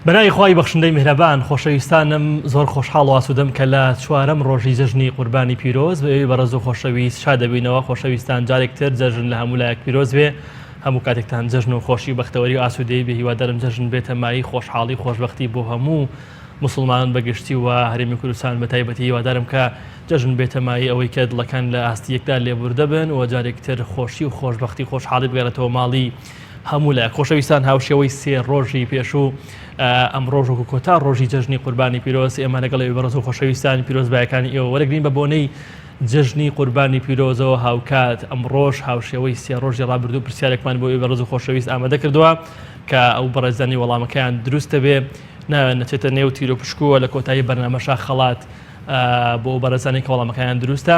بەناوی خوای بەخشندەی میهرەبان خۆشەویستانم زۆر خۆشحاڵ و ئاسوودەم کە لە چوارەم ڕۆژی جەژنی قوربانی پیرۆز بەوەی بەڕێز و خۆشەویست شاد دەبینەوە. خۆشەویستان جارێکتر جەژن لە هەموو لایەک پیرۆز بێ. هەموو کاتێکتان جەژن و خۆشی بەختەوەری و ئاسوودەی بێ. هیوادارم جەژن بێتە مای خۆشحاڵی خۆشبەختی بۆ هەموو مسلمانان بەگشتی و هەرێمی کوردستان بە تایبەتی. هیوادارم کە جەژن بێتە مای ئەوەی کە دڵەکان لە ئاستیەکدا لێبوردە بن و جارێکتر خۆشی و خۆشبەختی خۆشحاڵی بگەڕێتەوە ماڵی هەموو لایەک. خۆشەویستان هاوشێوەی سێ ڕۆژی پێشوو ئەم ڕۆژ و کۆتا ڕۆژی جەژنی قوربانی پیرۆز ئێمە لەگەڵ بەڕێز و خۆشەویستانی پیرۆزبایەکانی ئێوە وەرەگرین بە بۆنەی جەژنی قوربانی پیرۆزەوە هاوکات. ئەم ڕۆژ هاوشێوەی سێ ڕۆژی ڕابردوو پرسیارێکمان بۆ بەڕێز و خۆشەویست ئامادە کردووە کە ئەو بەڕێزانی وەڵامەکەیان دروستە بێ ناوێت نەچێتە نێو تیر و پشکووە لە کۆتایی بەرنامەشا خەڵات بۆ بەڕێزانی کە وەڵامەکەیان دروستە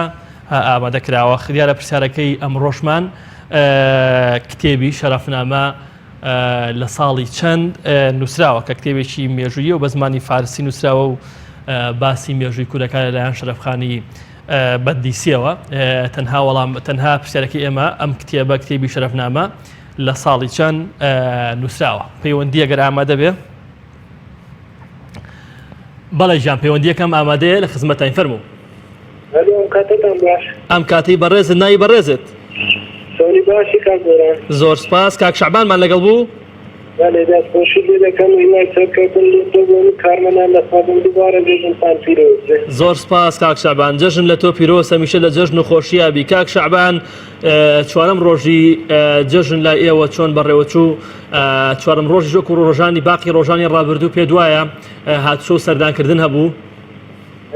ئامادە کراوە. خریارە پرسیارەکەی ئەم ڕۆژمان کتێبی شەرەفنامە لە ساڵی چەند نووسراوە کە کتێبێکی مێژوویە و بە زمانی فارسی نووسراوە و باسی مێژووی کوردەکان لەلایەن شەرەفخانی بەدیسیەوە. تەنها پرسیارەکەی ئێمە ئەم کتێبە کتێبی شەرەفنامە لە ساڵی چەند نووسراوە. پەیوەندی ئەگەر ئامادە بێ بەڵێ ژیان پەیوەندیەکەم ئامادەیە لە خزمەتتان فەرموو. ئەم کاتەی بەڕێزت ناوی بەڕێزت باشی کاکۆران زۆر سپاس. کاک شەعبانمان لەگەڵ بوو. بەڵێ دەستخۆشی لێ دەکەم و هیوای سەرکەوتن لە تۆ بۆ کارمەندان لەخوادم دووبارە جەژنتان پیرۆز بێ. زۆر سپاس کاک شەعبان. جەژن لە تۆ پیرۆز هەمیشە لە جەژن و خۆشیە بی. کاک شەعبان چوارەم ڕۆژی جەژن لای ئێوە چۆن بەڕێوەچوو؟ چوارەم ڕۆژی وەکو ڕۆژانی باقی ڕۆژانی ڕابردوو پێ دوایە هاتوچۆ و سەردانکردن هەبوو؟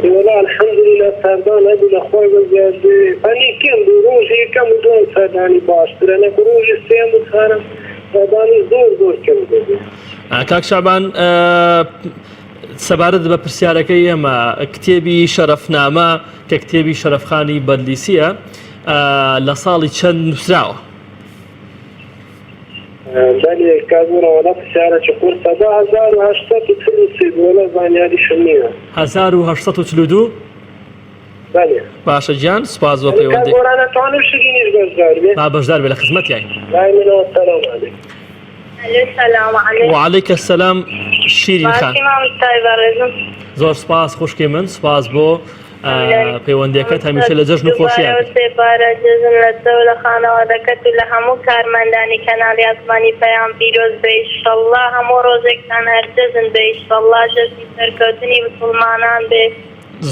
والله الحمدلله سەردان هەبوو لە خۆی بەزیادێ ئەنی کەم بوو ڕۆژی یەکەم و دوم سەردانی باشترە نەکو ڕۆژی سێم و چوارەم سەردانی زۆر کەم بوو. کاک شەعبان سەبارەت بە پرسیارەکەی ئێمە کتێبی شەرەفنامە کە کتێبی شەرەفخانی بەردیسیە لە ساڵی چەند نووسراوە؟ بەڵێ کاکۆران پرسیارێکی قورسە 1843 وەڵا زانیاریشم نییە. 1842 بەڵێ. باشە گیان سوپاس بۆ پەیوەندی. کاکۆران ئەتوانم شیرینیش بەشدار بێ؟ بەشدار بێ لە خزمەتیان. لای منەوە سەلام عەلەیکم. السلام علیکم. وعلیکم السلام شیرین خان. زۆر سپاس خوشکی من سپاس بۆ پەیوەندیەکەت هەمیشە لە جەژن و خۆشییان. سێپارە جەژن لە تۆ لە خانەوادەکەت و لە هەموو کارمەندانی کەناڵی ئاسمانی پەیام پیرۆز بێ ئینشەڵڵا هەموو ڕۆژێکتان هەر جەژن بێ ئینشەڵڵا جەژنی سەرکەوتنی مسلمانان بێ.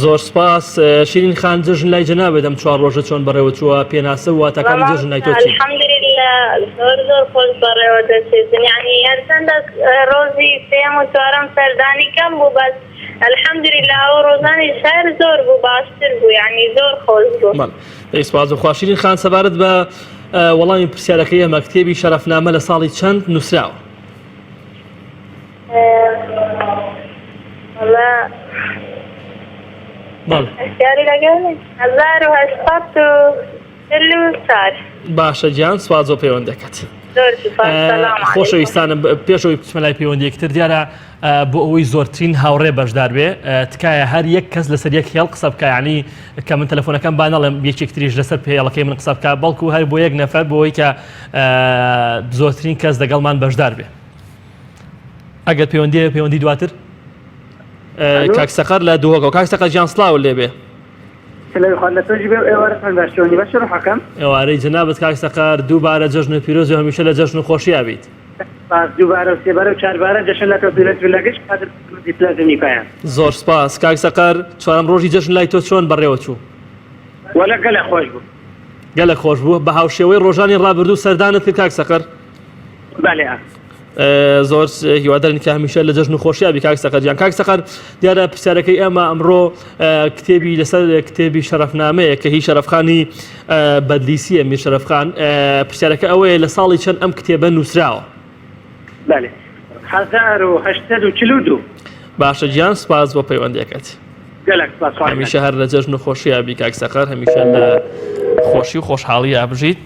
زۆر سپاس شیرین خان. جەژن لای جەنابێت ئەم چوار ڕۆژە چۆن بەڕێوەچووە پێناسە و واتەکانی جەژن لای تۆ چی؟ الحەمدولله زۆر خۆش بەڕێوە دەچێتن یعنی هەرچەندە ڕۆژی سێم و چوارەم سەردانی کەم بوو بەس الحەمدولله ئەو ڕۆژانی شەر زۆر بوو باشتر بوو یعنی زۆر خۆش بوو. سپاس بخوا. شیرین خان سەبارەت بە وەڵامی پرسیارەکەی ئێمە کتێبی شەرەفنامە لە ساڵی چەند نووسراوە؟ پرسیاری لەگەڵ 1844. باشە گیان سپاس بۆ پەیوەندەکەت. خۆشەویستانم پێشەوەی بچمە لای پەیوەندیەکتر دیارە بۆ ئەوەی زۆرترین هاوڕێ بەشدار بێ تکایە هەر یەک کەس لەسەر یەک هێڵ قسە بکە یعنی کە من تەلەفۆنەکەم با نەڵێم یەکێکتریش لەسەر پێڵەکەی من قسە بکە بەڵکو هەر بۆ یەک نەفەر بۆەوەی کە زۆرترین کەس لەگەڵمان بەشدار بێ. ئەگەر پەیوەندی دواتر کاک سەقەر لە دووهۆکەوە. کاک سەقەر گیان سڵاو لێبێ. ئێوارەی جەنابەت کاک سەقەر دووبارە جەژن و پیرۆزی هەمیشە لە جەژن و خۆشییا بیت. دووبارە و سێبارە و چاربارە جەژن لە تۆ پیرۆز لەگەشت قادر دیپلازمی پایان. زۆر سپاس کاک سەقەر. چوارەم ڕۆژی جەژن لای تۆ چۆن بەڕێوە چوو؟ وەلا گەلە خۆش بوو. گەلە خۆش بوو. بە هاوشێوەی ڕۆژانی ڕابردوو سەردانت کرد کاک سەقەر؟ بەڵێ. زۆر هیوادارین کە هەمیشە لە جەژن و خۆشییا بی کاک سەقەر گیان. کاک سەقەر دیارە پرسیارەکەی ئێمە ئەمڕۆ کتێبی لەسەر کتێبی شەرەفنامەیە کە هی شەرەفخانی بەدلیسیە میر شەرەفخان. پرسیارەکە ئەوەیە لە ساڵی چەند ئەم کتێبە نووسراوە؟ بەڵێ 1842. باشە گیان سپاس بۆ پەیوەندیەکەت. هەمیشە هەر لە جەژن و خۆشییا بی کاک سەقەر هەمیشە لە خۆشی و خۆشحاڵی ئابژیت.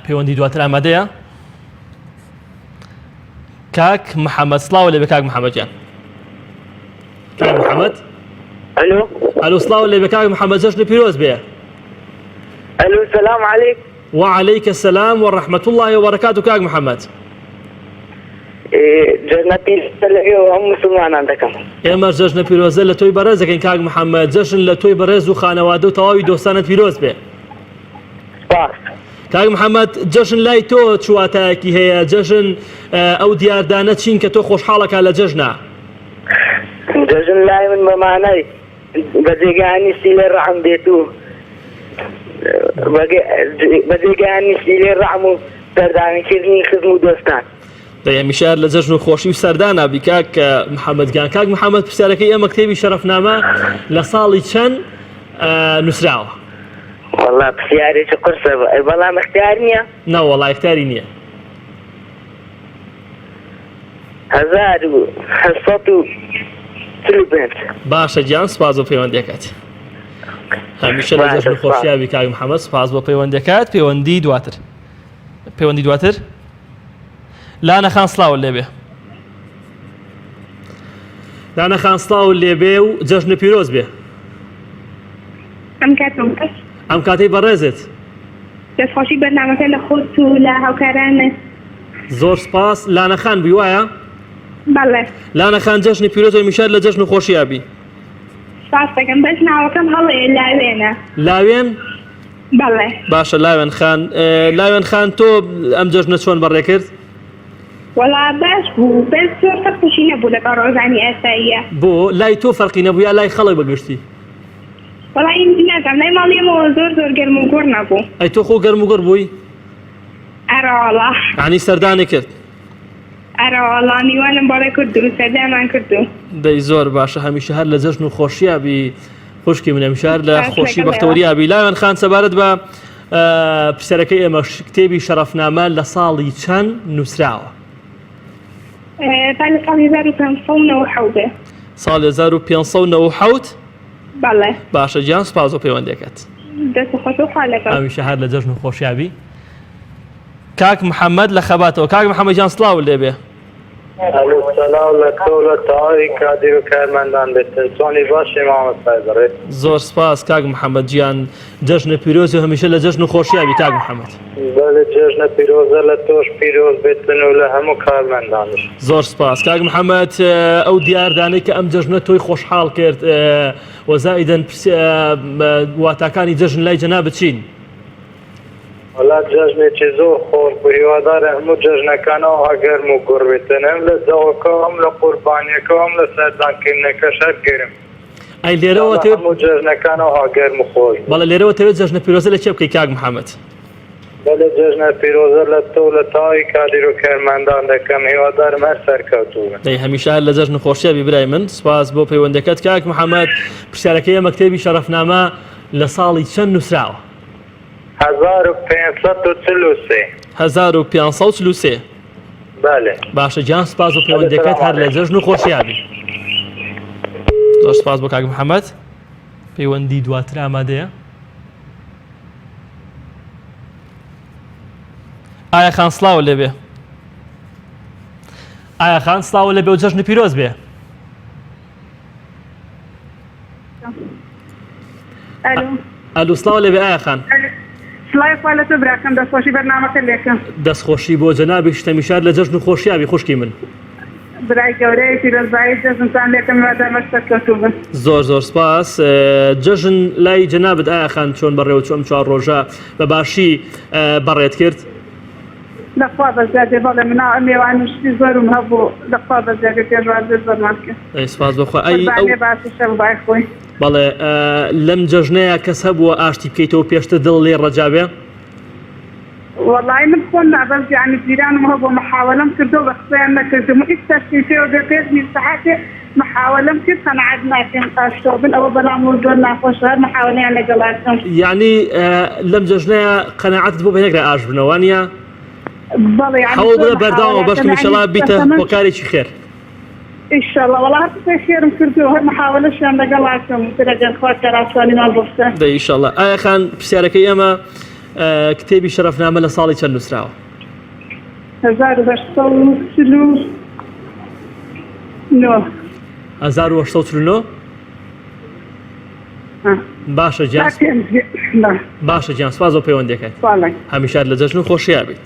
پەیوەندی دواتر ئامادەیە؟ کاک محەممەد سڵاو لێبێ کاک محەممەد گیان. کاک محەممەد ئەلو سڵاو لێبێ کاک محەممەد جەژن و پیرۆز بێ. الو سلام علیکم. وعليك السلام ورحمة الله وبركاته كاك محمد. جەژنە پیرۆزە لەوێ هەموو مسلمانان دەکەم. ئێمە جەژنە پیرۆزە لە تۆی بەڕێز دەکەین کاک محەممەد، جەژن لە تۆی بەڕێز و خانەوادە و تەواوی دۆستانت پیرۆز بێ. سپاس. کاک محەممەد جەژن لای تۆ چواتایەکی هەیە، جەژن ئەو دیاردانە چین کە تۆ خۆشحاڵەکە لە جەژنا؟ جەژن لای من بەمانای بەجێگانی سیلێ ڕەحم بێت و بەجێگانی سیلێ ڕەحم و سەردانیکردنی خزم و دۆستان. دەیەمیشار لە جەژن و خۆشی و سەردانا بی کاک محەممەدگیان. کاک محەممەد پرسیارەکەی ئێمە کتێبی شەرەفنامە لە ساڵی چەند نووسراوە؟ وەڵا پرسیارێکی قورسە بەڵام اختیار نییە؟ نەوەڵای اختیاری نییە. 1945. باشە گیان، سپاس بۆ پەیوەندیەکەت. هەمیشە لە جەژن و خۆشیاوی کاک محەممەد، سپاس بۆ پەیوەندەکەت. پەیوەندی دواتر لانە خان سڵاو لێبێ. لانە خان سڵاو لێبێ و جەژنە پیرۆز بێ. ئەم کاتەی بەڕێزت دەستخۆشی بەرنامەکە لە خۆت و لە هاوکارانت. زۆر سپاس. لانە خان بی وایە؟ بەڵێ. لانە خان جەژنی پیرۆز و میشار لە جەژن و خۆشیابی. سپاس دەکەم. بەس ناوەکەم هەڵەیە لاوێنە. لاوێن؟ بەڵێ. باشە لاوێن خان. لاوێن خان تۆ ئەم جەژنە چۆن بەڕێ کرد؟ وەڵا باش بوو، بەس زۆر فەرقیشی نەبوو لەگەڵ ڕۆژانی ئێستاییە. بۆ لای تۆ فەرقی نەبوو یا لای خەڵک بەگشتی؟ وەڵا ئینجی نازانم، لای ماڵیەمەوە زۆر گەرم و گۆڕ نەبوو. ئەی تۆ خۆ گەرم و گۆڕ بووی؟ ئەرە وەڵا. یعنی سەردانی کرد؟ ئەرە وەڵا میوانم بەڵێ کردو و سەردامان کردو. دەی زۆر باشە. هەمیشە هەر لە جەژن و خۆشیابی خوشکی منە میشار لە خۆشی بەختەوەریابی. لاوێن خان سەبارەت بە پرسیارەکەی ئێمە کتێبی شەرەفنامە لە ساڵی چەند نووسراوە؟ ساڵی 1597. ساڵی 1597. بەڵێ. باشە گیان، سپاس بۆ پەیوەندیەکەت. دەست خۆش و خوا لەگەڵ. هەمیشە هەر لە جەژن و خۆشیابی. کاک محەممەد لە خەباتەوە. کاک محەممەد گیان سڵاو لێبێ. سەلاو لە تۆ لە تاوی کادر و کارمەندان بێتن چۆنی باشی مامۆستای بەڕێز. زۆر سپاس کاک محەممەد گیان. جەژنە پیرۆز و هەمیشە لە جەژن و خۆشیابی کاک محەممەد. بەڵێ جەژنە پیرۆزە لە تۆش پیرۆز بێتن و لە هەموو کارمەندانش. زۆر سپاس کاک محەممەد. ئەو دیاردانەی کە ئەم جەژنە تۆی خۆشحاڵ کرد وەزائیدەن واتاکانی جەژن لای جەناب بچین؟ وەڵا جەژنێکی زۆر خۆش بوو، هیوادارە هەموو جەژنەکانەوە هەگەرم و گوڕ بێتن، هەم لە جەوەکە هەم لە قوربانیەکە هەم لە سەردانکردنەکەش هەر گەرم. ئەی لێرەوە هەموو جەژنەکانەوە هەگەرم و خۆش. بەڵێ لێرەوە تەوێت جەژنە پیرۆزە لە چێ بکەی کاک محەممەد؟ بەڵێ جەژنە پیرۆزە لە تۆ لە تاوی کادر و کارمەندان دەکەم، هیوادارم هەر سەرکەوتوو بن. دەی هەمیشە هەر لە جەژن و خۆشیابی برای من. سپاس بۆ پەیوەندەکەت کاک محەممەد. پرسیارەکەی ئێمە کتێبی شەرەفنامە لە ساڵی چەند نووسراوە؟ 1543. 1543. بەڵێ. باشە گیان، سپاس بۆ پەیوەندەکەت هەر لە جەژن و خۆشیابی. زۆر سپاس بۆ کاک محەممەد. پەیوەندی دواتر ئامادەیە؟ ئایا خان سڵاو لێبێ. ئایا خان سڵاو لێبێ و جەژنی پیرۆز بێ. ئەلو سڵاو لێبێ ئایا خان. سڵای خوا لە تۆ براکەم، دەستخۆشی بەرنامەکە لێکم. دەستخۆشی بۆ جەنابی شتەمیشار لە جەژن و خۆشیابی خوشکی من. برای گەورەی پیرۆزبایی جەژنتان لێکم، هیوادارم سەرکەوتوو بن. زۆر سپاس. جەژن لای جەنابت ئایا خان چۆن بەڕێوە چۆن چوار ڕۆژە بە باشی بەڕێت کرد؟ لەخوا بەزیادێ بەڵێ منە میێوانشتی زۆرم هەبوو، لەخوا بەزیادێ پێشوازێ زۆرمان کرد. سپاس بۆخوا. قوربانیە باشیشە بای خۆی. بەڵێ لەم جەژنەیە کەس هەبووە ئاشتی بکەیتەوە پێشتر دڵ لێ ڕەجابێ؟ وەڵای من خۆم نابەز یعنی جیرانم هەبوو محاوەلەم کردو بە قسەیان نەکردم و هیچ تەشتی پێوە بێ پێش نیم سەعاتێ محاوەلەم کرد قەنەعەت ناکەم ئاشتۆ بن ئەوە بەڵام و زۆر ناخۆشە هەر محاوەلەیان لەگەڵاتم. یعنی لەم جەژنەیە قەنەعەتت بۆ بەهێنەگرە ئاش بنەوە وانە؟ بەڵێ هەوڵ بدە بەرداوامە بەشکم ئینشەڵا بیتە هۆکارێکی خێر. ئینشەڵا وەڵا هەر قسەی خێرم کردو هەر محاوەلەشیان لەگەڵاتم ترەگەر خۆت تەراتوانیمان بۆ بکە. دەی ئینشەڵا. ئایا خان پرسیارەکەی ئێمە کتێبی شەرەفنامە لە ساڵی چەند نووسراوە؟ 1839. 1839. باشە گیان. باشە گیان، سپاس بۆ پەیوەندیەکەت. هەمیشە لە جەژن و خۆشیابیت.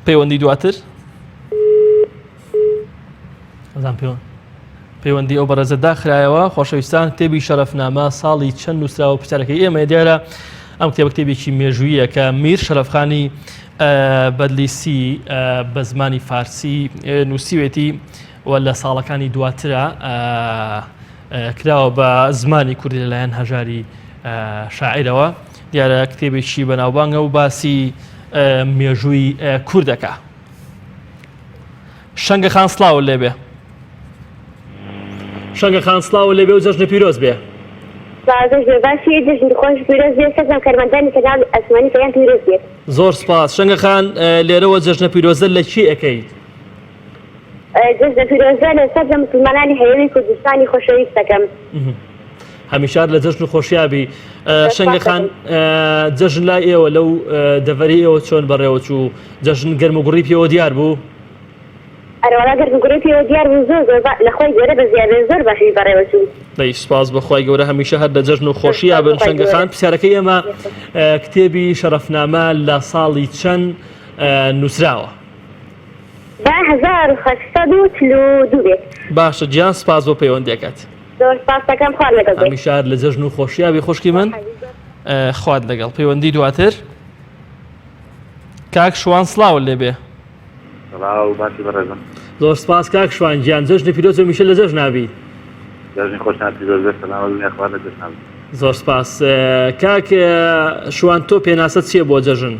پەیوەندی دواتر؟ پەیوەندی ئەو بەڕێزە داخرایەوە. خۆشەویستان کتێبی شەرەفنامە ساڵی چەند نووسراوە پرسیارەکەی ئێمە دیارە ئەم کتێبە کتێبێکی مێژوویە کە میر شەرەفخانی بەدلیسی بە زمانی فارسی نووسیوێتی و لە ساڵەکانی دواترە کراوە بە زمانی کوردی لەلایەن هەژاری شاعیرەوە. دیارە کتێبێکی بەناوبانگە و باسی مێژووی کوردەکە. شەنگە خان سڵاو لێبێ. شەنگە خان سڵاو لێبێ و جەژنە پیرۆز بێ. باسی جژن خۆش پیرۆز بێ سەرم کەرمەندانی کەناڵ ئەسمانی پێیان پیرۆز بێت. زۆر سپاس. شەنگە خان لێرەوە جەژنە پیرۆزە لە چی ئەەکەیت؟ جژنە پیرۆزە لە سەر لە مسلمانانی هەیەوی کوردستانی خۆشەویست دەکەم. هەمیشار لە جەژن و خۆشیابی. شەنگە خان جەژن لای ئێوە لەو دەڤەری ئێوە چۆن بەڕێوە چوو؟ جەژن گەرم و گوڕی پێوە دیار بوو؟ ئەرەوەڵا گەرم و گوڕی پێوە دیار بوو زۆر لە خۆی گەورە بە زیادە زۆر باشی بەڕێوە چوو. دەی سپاس بەخوای گەورە هەمیشە هەر لە جەژن و خۆشیابن. شەنگە خان پرسیارەکەی ئێمە کتێبی شەرەفنامە لە ساڵی چەند نووسراوە؟ 1942 بێت. باشە گیان سپاس بۆ پەیوەندیەکەت. زۆر سپاس دەکەم خوارد لەگەڵ بێت. هەمیشە لە جەژن و خۆشیابی خوشکی من خوارد لەگەڵ. پەیوەندی دواتر کاک شوان سڵاو لێبێ. باسی بەڕێزم. زۆر سپاس کاک شوان گیان. جەژنی پیرۆز میشە لە جەژن نابی. جەژنی خۆشتان پیرۆز بێت. سەلام خوارد لە جەژن نابی. زۆر سپاس. کاک شوان تۆ پێناسەت چییە بۆ جەژن؟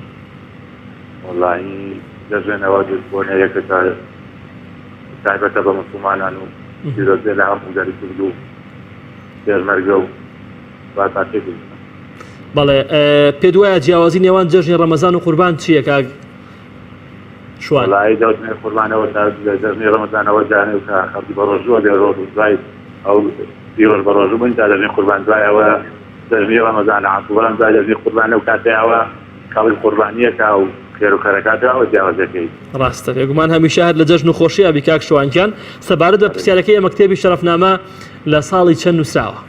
وەڵاهی جەژنەوە بۆنە یەکە تایبەتە بە موسڵمانان و پیرۆز بێت لە هەموو دەری کورد و پێشمەرگە و باتاکێ کوردستان. بەڵێ پێت وایە جیاوازی نێوان جەژنی ڕەمەزان و قوربان چییە کاک شوان؟ وەڵاهی دەوتنێ قوربانەوە تا جەژنی ڕەمەزانەوە جانێ و کە خەڵکی بە ڕۆژووە لێ ڕۆژ و دوای ئەو پیرۆژ بە ڕۆژوو بوون تا جەژنی قوربان دوایەوە جەژنی ڕەمەزانە عەقوبەڵام دوای جەژنی قوربانە و کاتەیەوە کاڵی قوربانیەکە و خێر و کەرەکاتەوە جیاوازەکەی. ڕاستە بێگومان هەمیشە هەر لە جەژن و خۆشیابی کاک شوانکیان. سەبارەت بە پرسیارەکەی ئێمە کتێبی شەرەفنامە لە ساڵی چەند نووسراوە؟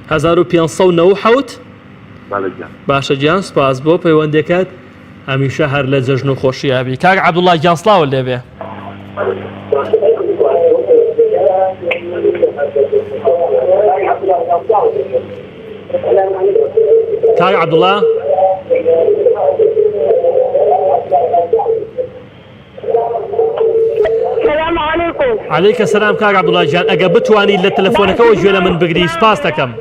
1597. باشە گیان سپاس بۆ پەیوەندەکەت. هەمیشە هەر لە جەژن و خۆشیابی. کاک عەبدوڵڵا گیان سڵاو لێبێ. کاک عەبدوڵڵا سلام علیکم. عەلەیکە سەلام کاک عەبدوڵڵا گیان. ئەگە بتوانیت لە تەلەفۆنەکەەوە گوێ لە من بگری سپاس دەکەم.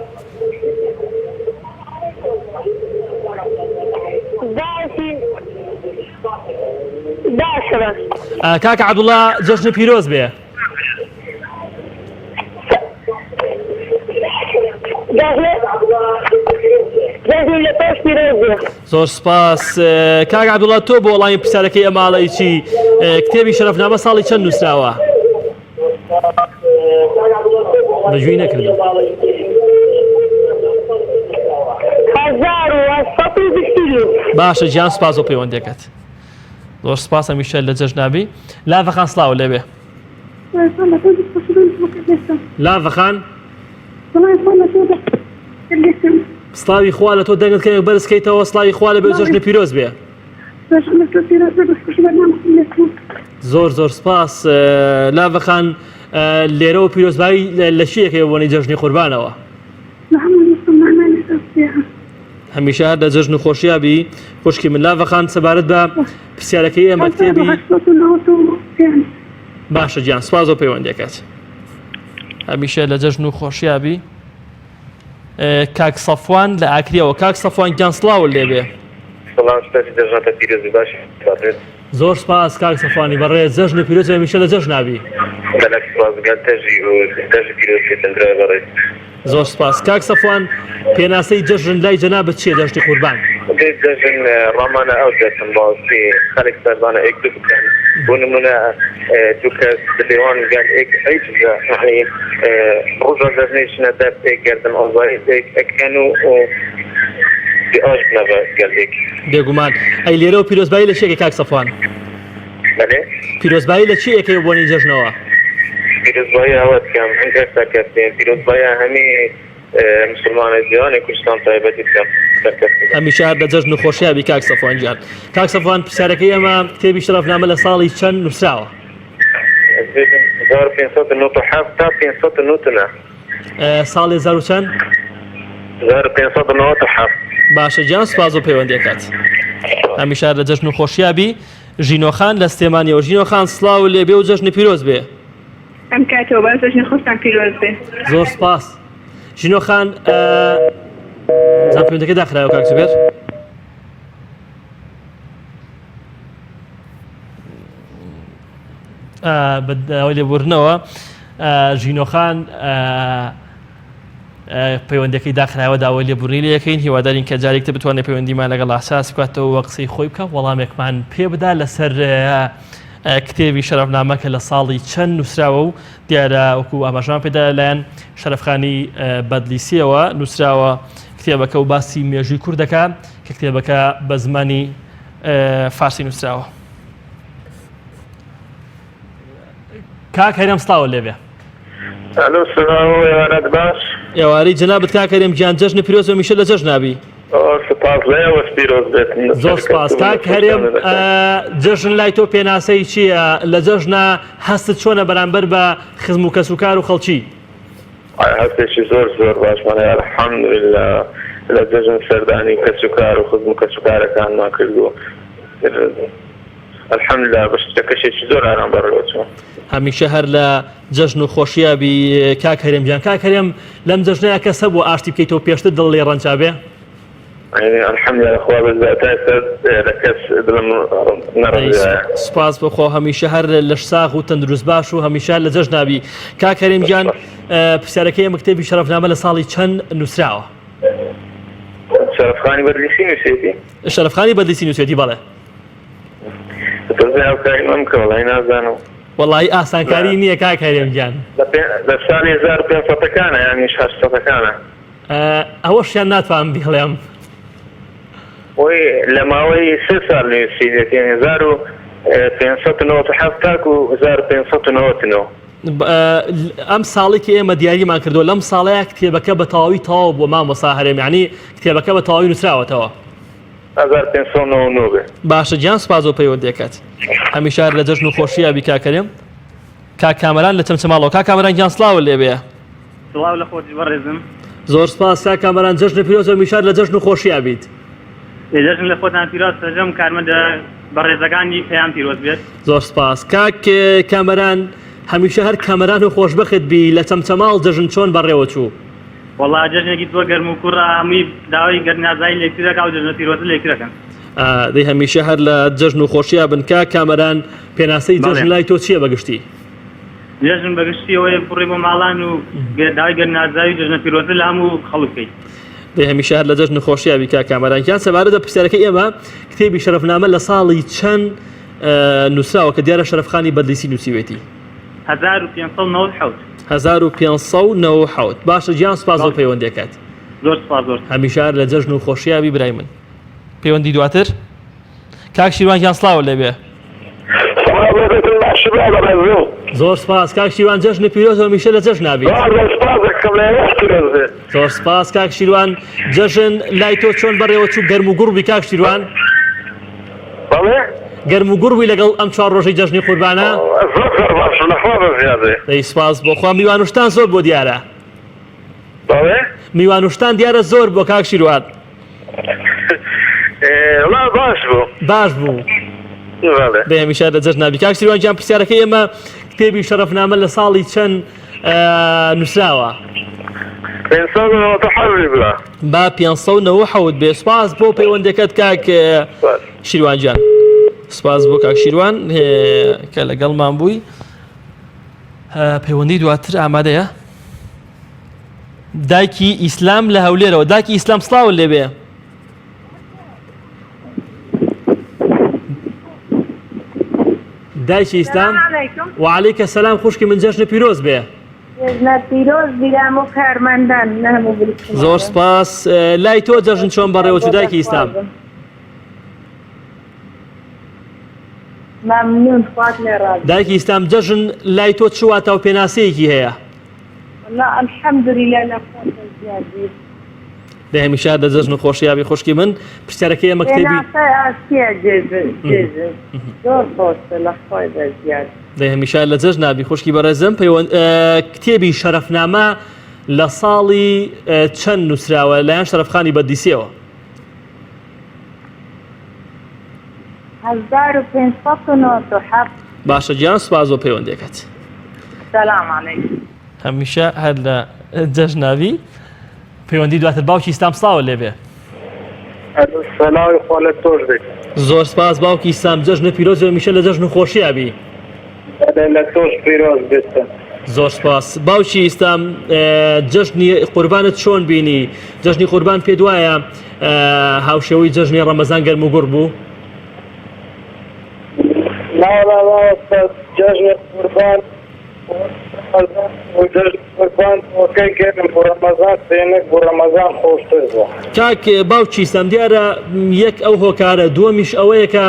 کاک عەبدوڵڵا جەژن پیرۆز بێ. زۆر سپاس. کاک عەبدوڵڵا تۆ بۆ وەڵامی پرسیارەکەی ئەماڵەی چی کتێبی شەرەفنامە ساڵی چەند نووسراوە؟ بەگوێی نەکردم. 1920. باشە گیان سپاس بۆ پەیوەندەکەت. زۆر سپاس هەمیشە لە جەژنابی. لاڤەخان سڵاو لێبێ. لاڤەخان سڵاوی خوا لە تۆ دەنگت کەمێک بەرزکەیتەوە. سڵاوی خوا لەبێ جەژنە پیرۆز بێ. زۆر سپاس. لاڤەخان لێرەوە پیرۆزبایی لە شیەکەی بۆنی جەژنی قوربانەوە؟ هەمیشە هەر لە جەژن و خۆشیابی خوشکی من. لاڤەخان سەبارەت بە پرسیارەکەی ئێمە کتێبی باشە گیان سپاس بۆ پەیوەندەکەت. هەمیشە لە جەژن و خۆشیابی. کاک سەفوان لە ئاکریەوە. کاک سەفوان گیان سڵاو لێبێ. زۆر سپاس کاک سەفوانی بەڕێز. جەژن و پیرۆز هەمیشە لە جەژنابی. زۆر سپاس. کاک سەفوان پێناسەی جەژن لای جەنابەت چییە جەژنی قوربان؟ جەژن ڕۆمانە ئەو دەچم باشی خەڵک سەردانە ئێک دوو بکەن بۆ نمونە دوو کەس دلێوان گەل ئێک هیچ یعنی ڕۆژە جەژنی چنە دەر ئێک گەردن ئازاری ئێک ئەکەن و ئاش بنەبە گەل ئێک. بێگومان. ئەی لێرەوە پیرۆزبایی لە چیەکەی کاک سەفوان؟ بەڵێ پیرۆزبایی لە چی ئەەکەی بۆنی جەژنەوە؟ پیرۆزبایی ئەوە بکەم هەنگەستا کەسێن پیرۆزبایی هەمی مسلمانە جیهانی کوردستان تایبەتی بکەم دەرکەوتن. هەمیشە هەر لە جەژن و خۆشیابی کاک سەفوان گیان. کاک سەفوان پرسیارەکەی ئەمە کتێبی شەرەفنامە لە ساڵی چەند نووسراوە؟ 1597 تا 599. ساڵی 1000 و چەند؟ 1597. باشە گیان، سوپاس بۆ پەیوەندیەکەت. هەمیشە هەر لە جەژن و خۆشیابی. ژینۆخان لە سلێمانیەوە. ژینۆخان سڵاو لێبێ و جەژنی پیرۆز بێ. ئەم کاتەوە باش جەژنی خۆشتان پیرۆز بێ. زۆر سپاس. ژینۆخان زان پەیوەندەکە داخرایەوە کاک زوبێر؟ بەداوای لێبوورنەوە ژینۆخان پەیوەندەکەی داخرایەوە داوای لێبوورنی لێ یەکەین. هیوادارین کە جارێکتر بتوانێت پەیوەندیمان لەگەڵ ئاساس بکاتەوە وە قسەی خۆی بکە، وەڵامێکمان پێ بدا لەسەر کتێبی شەرەفنامە کە لە ساڵی چەند نووسراوە و دیارە وەکو ئاماژەمان پێدا لەلایەن شەرەفخانی بەدلیسیەوە نووسراوە کتێبەکە و باسی مێژووی کوردەکە کە کتێبەکە بە زمانی فارسی نووسراوە. کاک هەرێم سڵاوە لێبێ. ئەلۆ سڵاو ئێوارەت باش. ئێوارەی جەنابەت کاک هەرێم گیان، جەژنی پیرۆز و میشە لە جەژنابی. سپاس لێوەش پیرۆز بێت. زۆر سپاس. کاک هەرێم جەژن لای تۆ پێناسەی چییە؟ لە جەژنە هەستت چۆنە بەرامبەر بە خزم و کەسوکار و خەڵکی؟ هەستێکی زۆر باشمانە الحەمدولله لە جەژن سەردانی کەسوکار و خزم و کەسوکارەکانمان کردووە. الحەمدولله بەشتەکەشێکی زۆر ئارام بەڕێوەچوە. هەمیشە هەر لە جەژن و خۆشیابی کاک هەرێم گیان. کاک هەرێم لەم جەژنەیە کەسە بۆ ئاشتی بکەیتەوە پێشتر دڵ لێ ڕەنجابێ؟ الحەمدولله خوا بەزاتای سەر لە کەس دڵم نەڕەنجایە. سوپاس بەخوا. هەمیشە هەر لە ساغ و تەندروست باش و هەمیشە لە جەژنابی. کاک هەرێم گیان، پرسیارەکەی ئەمە کتێبی شەرەفنامە لە ساڵی چەند نووسراوە؟ شەرەفخانی بەدلیسی نووسێتی؟ شەرەفخانی بەدلیسی نووسێتی، بەڵێ. تۆزێ هاوکاری مەم کە وەڵای نازانم. وەڵی ئاسانکاری نییە کاک هەرێم گیان. لە ساڵی 1500ەکانە یانی 800ەکانە. ئەوەشیان ناتوانم بڵێم. وی لە ماوەی 3 ساڵ نووسیدێتی 1597 تاکو 1599. ئەم ساڵی کە ئێمە دیاریمان کردو لەم ساڵەیە کتێبەکە بە تەواوی تەواو بۆ مامۆستا هەرێم، یعنی کتێبەکە بە تەواوی نووسراوەتەوە. 1599 بێ. باشە گیان، سوپاس بۆ پەیوەندیەکەت. هەمیشە هەر لە جەژن و خۆشیابی کاک هەرێم. کاک کامەران لە چەمچەماڵەوە. کاک کامەران گیان سڵاوە لێبێ. سڵاو لە خۆتی بەڕێزم. زۆر سپاس کاک کامەران. جەژن پیرۆز و میشار لە جەژن و خۆشیابیت. جەژن لە خۆتان پیرۆز سەرجەم کارمەندە بەڕێزەکانی پێیان پیرۆز بێت. زۆر سپاس. کاک کامەران، هەمیشە هەر کامەران و خۆشبەخت بی لە چەمچەماڵ جەژن چۆن بەڕێوە چوو؟ وەڵا جەژنێکی تۆ گەرم و کوڕ هەمووی داوای گەرنازایی لێکترەکە و جەژنە پیرۆزە لێکترەکەن. دەی هەمیشە هەر لە جەژن و خۆشیابن. کاک کامەران، پێناسەی جەژن لای تۆ چییە بەگشتی؟ جەژن بەگشتی ئەوەیە بڕێ بۆ ماڵان و داوای گەرنازایی جەژنە پیرۆزە لە هەموو خەڵک بکەیت. دەی هەمیشە هەر لە جەژن و خۆشیابی کاک کامەران. گیان سەبارەت بە پرسیارەکەی ئێمە کتێبی شەرەفنامە لە ساڵی چەند نووسراوە کە دیارە شەرەفخانی بەدلیسی نووسیوێتی؟ 1597. 1597. باشە گیان، سوپاس بۆ پەیوەندیەکەت. زۆر سپاس. زۆر هەمیشە هەر لە جەژن و خۆشیابی برای من. پەیوەندی دواتر کاک شیروان گیان سڵاوە لێبێ. زۆر سپاس کاک شیروان. جەژنی پیرۆز و میشە لە جەژنابی. زۆر سپاس کاک شیروان. جەژن لای تۆ چۆن بەڕێوە چوو؟ گەرم و گوڕبی کاک شیروان؟ گەرم و گوڕبی لەگەڵ ئەم 4 ڕۆژەی جەژنی قوربانە؟ دەی سپاس بۆخوا. میوانوشتان زۆر بۆ دیارە؟ میوانوشتان دیارە زۆر بۆ کاک شیروان؟ باش بوو. دەی هەمیشە لە جەژنابی. کاک شیروان گیان، پرسیارەکەی ئێمە کتێبی شەرەفنامە لە ساڵی چەند نووسراوە؟ 597 با 597 بێ. سپاس بۆ پەیوەندەکەت کاک شیروان گیان. سپاس بۆ کاک شیروان کە لەگەڵمان بووی. پەیوەندی دواتر ئامادەیە؟ دایکی ئیسلام لە هەولێرەوە. دایکی ئیسلام سڵاوە لێبێ. دایکی ئیسلام. وعەلەیکە سەلام. خوشکی من جەژنە پیرۆز بێ. جەژنە پیرۆز بیرام و کارمەندان نەهەموو بریکن. زۆر سپاس. لای تۆ جەژن چۆن بەڕێوە چوو دایکی ئیسلام؟ مەمنون، خوات لێ ڕازی. دایکی ئیسلام، جەژن لای تۆ چواتە و پێناسەیەکی هەیە؟ والله الحەمدولله لە خۆت دە هەمیشە لە جەژن و خۆشییابی خوشکی من پرسیارەکەی ئێمە کتێبی دە هەمیشە لە جەژنابی خوشکی بەڕێزم کتێبی شەرەفنامە لە ساڵی چەند نووسراوە لایەن شەرەفخانی بەدیسیەوە؟ 1597. باشە گیان سوپاس بۆ پەیوەندیەکەت. سلام علیکم. هەمیشە هەر لە جەژناوی پەیوەندی دواتر باوکی ئیسلام سڵاوە لێبێ. سلاوی خوا لە تۆش بێت. زۆر سپاس باوکی ئیسلام جەژنە پیرۆز هەمیشە لە جەژن و خۆشییابی. لە تۆش پیرۆز بێتە. زۆر سپاس باوکی ئیسلام جەژنی قوربانت چۆن بینی؟ جەژنی قوربان پێ دوایە هاوشێوەی جەژنی ڕەمەزان گەرم و گوڕ بوو؟ جەژنی قوربان قوربان وەکەی گەرم بۆ ڕەمەزان سێنێک بۆ ڕەمەزان خۆشتر بووە. کاک باوکی ئیسلام دیارە یەک ئەو هۆکارە دووەمیش ئەوەیە کە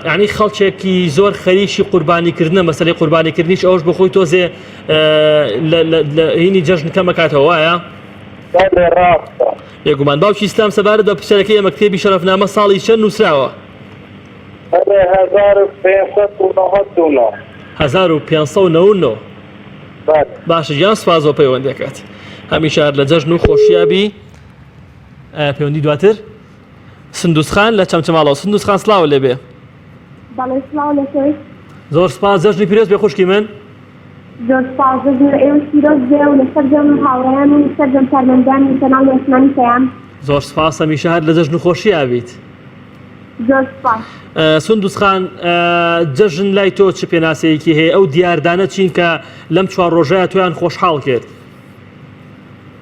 یعنی خەڵکێکی زۆر خەریکی قوربانیکردنە مەسەلەی قوربانیکردنیش ئەوش بە خۆی تۆزێ لە هینی جەژن کەمە کاتەوە وایە؟ ڕاستە. یەکگومان باوکی ئیسلام سەبارەت بە پرسیارەکەی ئێمە کتێبی شەرەفنامە ساڵی چەند نووسراوە؟ 1599. 1599. باشە گیان سوپاس بۆ پەیوەندیەکەت. هەمیشە لە جەژن و خۆشییابی پەیوەندی دواتر سندوسخان لە چەمچەماڵەوە. سندوسخان سڵاوە لێبێ. بەڵێ سڵاو لەکەی. زۆر سپاس جەژنی پیرۆز بێ خوشکی من. زۆر سپاس جەژن ئێوە پیرۆز بێ و لەسەر جەم هاوڕێیان و لەسەر جەم کارمەندانی کەناڵ ئۆسمانی پێیان. زۆر سپاس هەمیشە هەر لە جەژن و خۆشییابیت. زۆر سپاس. سندوسخان جەژن لای تۆ چ پێناسەیەکی هەیە ئەو دیاردانە چین کە لەم 4 ڕۆژەیە تۆیان خۆشحاڵ کرد؟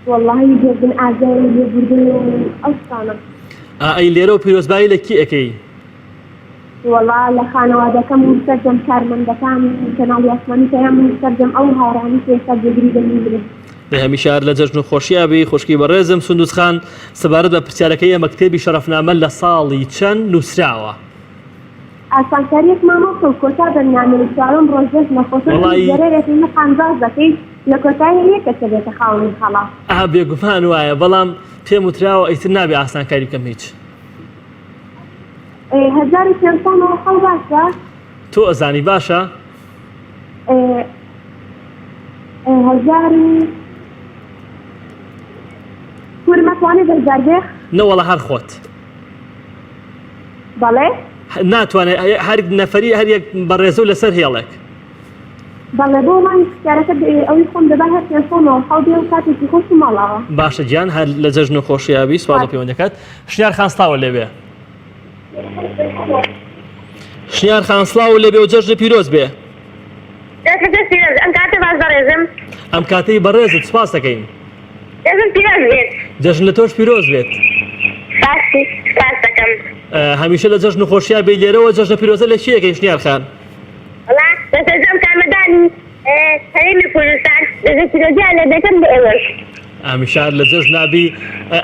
وەڵڵاهی گردن ئازاری لێبوردن و ئەو شتانە. ئەی لێرە و پیرۆزبایی لە کی ئەەکەی؟ وەڵڵا لە خانەوادەکەم و سەرجەم کارمەندەکان کەناڵی ئۆسمانی پێیان و سەرجەم ئەو هاوڕانی پێستا جێگیری دەمیگرن. هەمیشە لە جەژن و خۆشییابی خوشکی بەڕێزم سندوسخان سەبارەت بە پرسیارەکەی ئێمە کتێبی شەرەفنامە لە ساڵی چەند نووسراوە؟ ئاسانکاریەک مامۆسە و کۆتا بەرنامەی چوارەم ڕۆژێک نەخۆشەرێکی مەخانزاز دەکەیت لە کۆتایی یەکەسە بێتە خاوەنی خەڵات. بێگومان وایە بەڵام پێم وتراوە ئیتر نابێ ئاسانکاری بکەم هیچ. 1500 باشە؟ تۆ ئەزانی باشە؟ 1000 کوورمەتوانێت دەربێخ؟ نەوەڵە هەر خۆت. بەڵێ؟ ناتوانێت هەر نەفەری هەر یەک بەڕێزە و لەسەر هێڵێک. بەڵێ بۆ مای پرسیارەکە ئەوی خۆم دەبا هەر 500 بێ و کاتێکی خۆشی ماڵاوە. باشە گیان هەر لە جەژن و خۆشییابی سوپاس بۆ پەیوەندیەکەت. شنیار خان سڵاوە لێبێ. شنیار خان سڵاوە لێبێ و جەژن پیرۆز بێ. ئەم کاتە باش بەڕێزم. ئەم کاتەی بەڕێزت سوپاس دەکەین. جەژن پیرۆز بێت. جەژن لە تۆش پیرۆز بێت. باشی سپاس دەکەم. هەمیشە لە جەژن و خۆشییابی لێرەوە جەژنە پیرۆزە لە چی ئەەکەی شنیار خان؟ وڵا لەسەر جەم کارمەندانی هەرێمی کوردستان لەسەر پیرۆزیان لە دەکەم بە ئێوەش. هەمیشە لە جەژنابی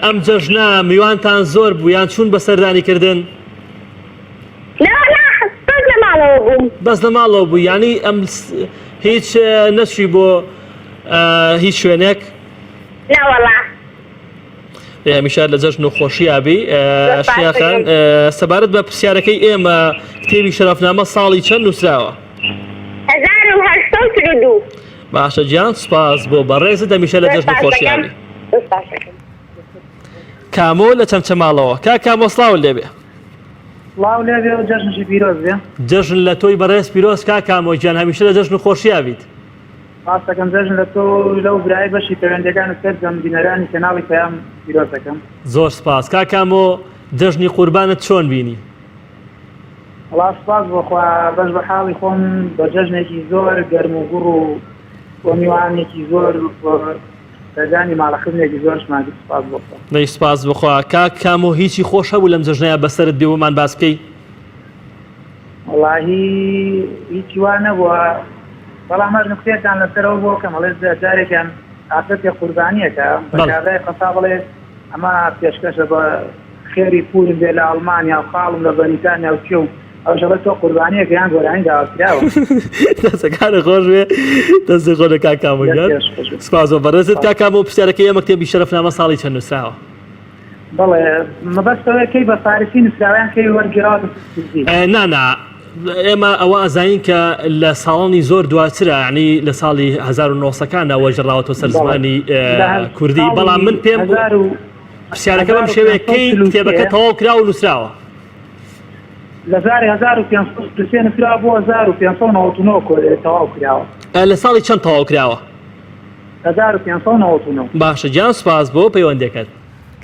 ئەم جەژنە میوانتان زۆر بوو یان چوون بە سەردانیکردن؟ بەس لە ماڵەوە بووم. بەس لە ماڵەوە بوو یعنی ئەم هیچ نەچی بۆ هیچ شوێنێک؟ ناوەڵا. هەمیشە لە جەژن و خۆشییابی شیاخان سەبارەت بە پرسیارەکەی ئێمە کتێبی شەرەفنامە ساڵی چەند نووسراوە؟ 1832. باشە گیان سوپاس بۆ بەڕێزت هەمیشە لە جەژن و خۆشییابی. کامۆ لە چەمچەماڵەوە کامۆ سڵاو لێبێ. سڵاو لێبێ و جەژنشی پیرۆز بێ. جەژن لە تۆی بەڕێز پیرۆز کامۆ گیان هەمیشە لە جەژن و خۆشییابیت. ڕاستەکەم جەژن لە تۆ لەو برای بەشی پەیوەندەکانت سەرجەم بینەرانی کەناڵی پەیام پیرۆز دەکەم. زۆر سپاس کامۆ جەژنی قوربانت چۆن بینی؟ وڵا سپاس بۆخوا بەش بە حاڵی خۆم بە جەژنێکی زۆر گەرم و گوڕ و میوانێکی زۆر سەردانی ماڵەخردنێکی زۆرشماندی سپاس بۆخوا. دەی سپاس بخوا کامۆ هیچی خۆش هەبوو لەم جەژنەیە بەسەرت بێ بۆمان باس بکەی؟ وەڵاهی هیچی وا نەبووە بەڵام هەر نوختێکان لەسەرەوە بۆ کەم هەڵێ جارێکیان ئافرەتێ قوربانیەکە بەکارەی قەسا بڵێ ئەمە پێشکەشە بە خێری پولم بێ لە ئەڵمانیا و خاڵم لە بەریتانیا و چێ و ئەو ژەڵە تۆ قوربانیەکە یان گۆرانی داواکراوە دەستەکانە خۆش بێ دەستی خۆ لە کاکامۆژیان سپاس بۆ بەڕێزت کاکام و پرسیارەکەی ئێمە کتێبی شەرەفنامە ساڵی چەند نووسراوە بەڵێ مەبەستەوەکەی بە فارسی نووسراویان کەی وەرگێڕاوە نانا ئێمە ئەوە ئازاین کە لە ساڵانی زۆر دواترە ینی لە ساڵی 1970کانەوە ژەڕاوەتەوە سەر زمانی کوردی بەڵام من پێم پرسیارەکە بەم شێوەیەکەی کتێبەکە تەواو کرا و نووسراوە لە 1533 نووسرا بۆ 1599 تەواو کراوە لە ساڵی چەند تەواو کراوە 1599 باشە گیان سپاس بۆ پەیوەندەکەت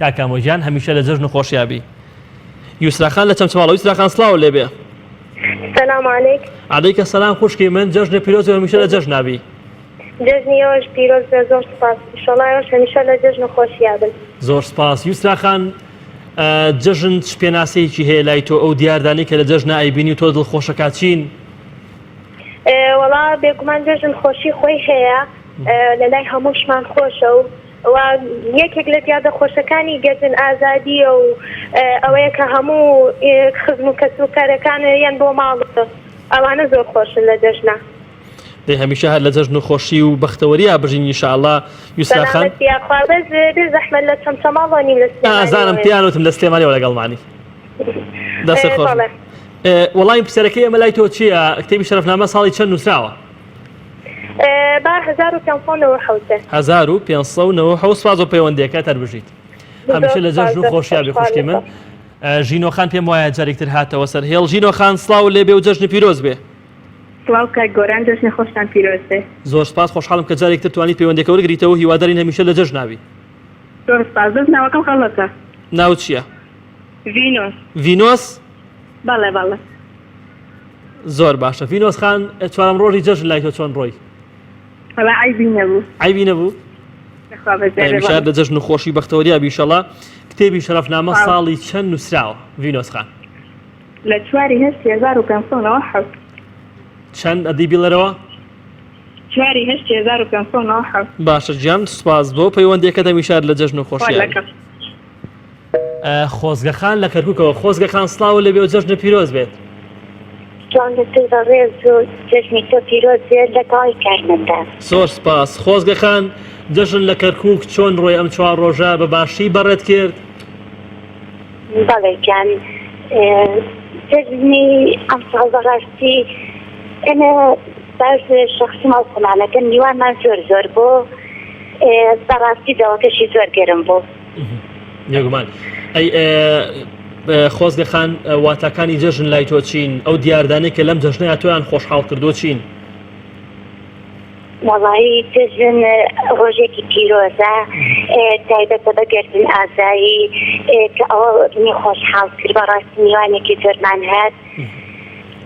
کاکامۆژیان هەمیشە لە جەژن و خۆشیابی یوسراخان لە چەمچەماڵەوە یوسراخان سڵاو لێبێ السلام عليك. عليك السلام خوشكي من جەژنە پیرۆز و هەمیشە لە جەژنابی جژنی ئەوش پیرۆز بە زۆر سپاس ئینشەڵا ئێوەش هەمیشە لە جەژن و خۆشیابن زۆر سپاس یوسراخان جەژن پێناسەیەکی هەیە لای تۆ ئەو دیاردانی کە لە جەژنە ئایبینی و تۆ دڵخۆشەکە چین وەڵا بێگومان جژن خۆشی خۆی هەیە لەلای هەمووشمان خۆشە و یەکێک لە دیادە خۆشەکانی گەزن ئازادیە و ئەوەیە کە هەموو خزم و کەس و کارەکانیان بۆ ماڵێتە ئەوانە زۆر خۆشن لە جەژنە دەی هەمیشە هەر لە جەژن و خۆشی و بەختەوەریە بژین ئینشاءالله یوسراخان بێ زەحمەت لە چەمچەماڵانی لە ئازانم پیانوتم لە سلێمانیەوە لەگەڵمانی دەست خۆش وەڵامی پرسیارەکەی ئێمە لای تۆ چییە کتێبی شەرەفنامە ساڵی چەند نووسراوە با 1597 1597 سپاس بۆ پەیوەندیەکە تەربژیت هەمیشە لە جەژن و خۆشیابی خوشکی من ژینۆخان پێم وایە جارێکتر هاتەوە سەر هێڵ ژینۆخان سڵاو لێبێ و جەژنی پیرۆز بێ سڵاو کاک گۆران جەژنی خۆشتان پیرۆز بێ زۆر سپاس خۆشحاڵم کە جارێکتر توانیت پەیوەندیەکە وەرگریتەوە هیوادارین هەمیشە لە جەژنابی زۆر سپاس دەست ناوەکەم خەڵەتە ناو چییە ڤینۆس ڤینۆس بەڵێ بەڵێ زۆر باشە ڤینۆس خان چوارەم ڕۆژی جەژن لای تۆ چۆن ڕۆی هەڵا عیبی نەبوو عیبی نەبوو هەمیشە لە جەژن و خۆشی بەختەوەریابی ئینشەڵا کتێبی شەرەفنامە ساڵی چەند نووسراوە ڤینۆس خان لە چواری هەشتی 1597 چەند ئەدی بیڵێرەوە چواری هەشتی 1597 باشە گیان سوپاس بۆ پەیوەندیەکەت هەمیشە لە جەژن و خۆشیابی خۆزگەخان لە کەرکووکەوە خۆزگەخان سڵاو لێبێ و جەژنە پیرۆز بێت جوان لەسەر ڕێز و جژنی تۆ پیرۆز بێت لە تاوای کارمەندان زۆر سپاس خۆزگەخان جەژن لە کەرکووک چۆن ڕۆی ئەم چوار ڕۆژە بە باشی بەڕێت کرد بەڵێ گیان جژنی ئەم ساڵ بەڕاستی ئێمە باش شەخسی ماڵخۆمانەکە میوانمان زۆر بۆ بەڕاستی داواکەشی زۆر گەرم بوو یەگومان ئەی خۆزگەخان واتاکانی جەژن لای تۆ چین ئەو دیاردانەی کە لەم جەژنەیە تۆیان خۆشحاڵ کردو چین وەڵایی جژن ڕۆژێکی پیرۆزە تایبەتە بە گەردن ئازایی کە ئەوە می خۆشحاڵ کرد بەڕاستی میوانێکی زۆرمان هات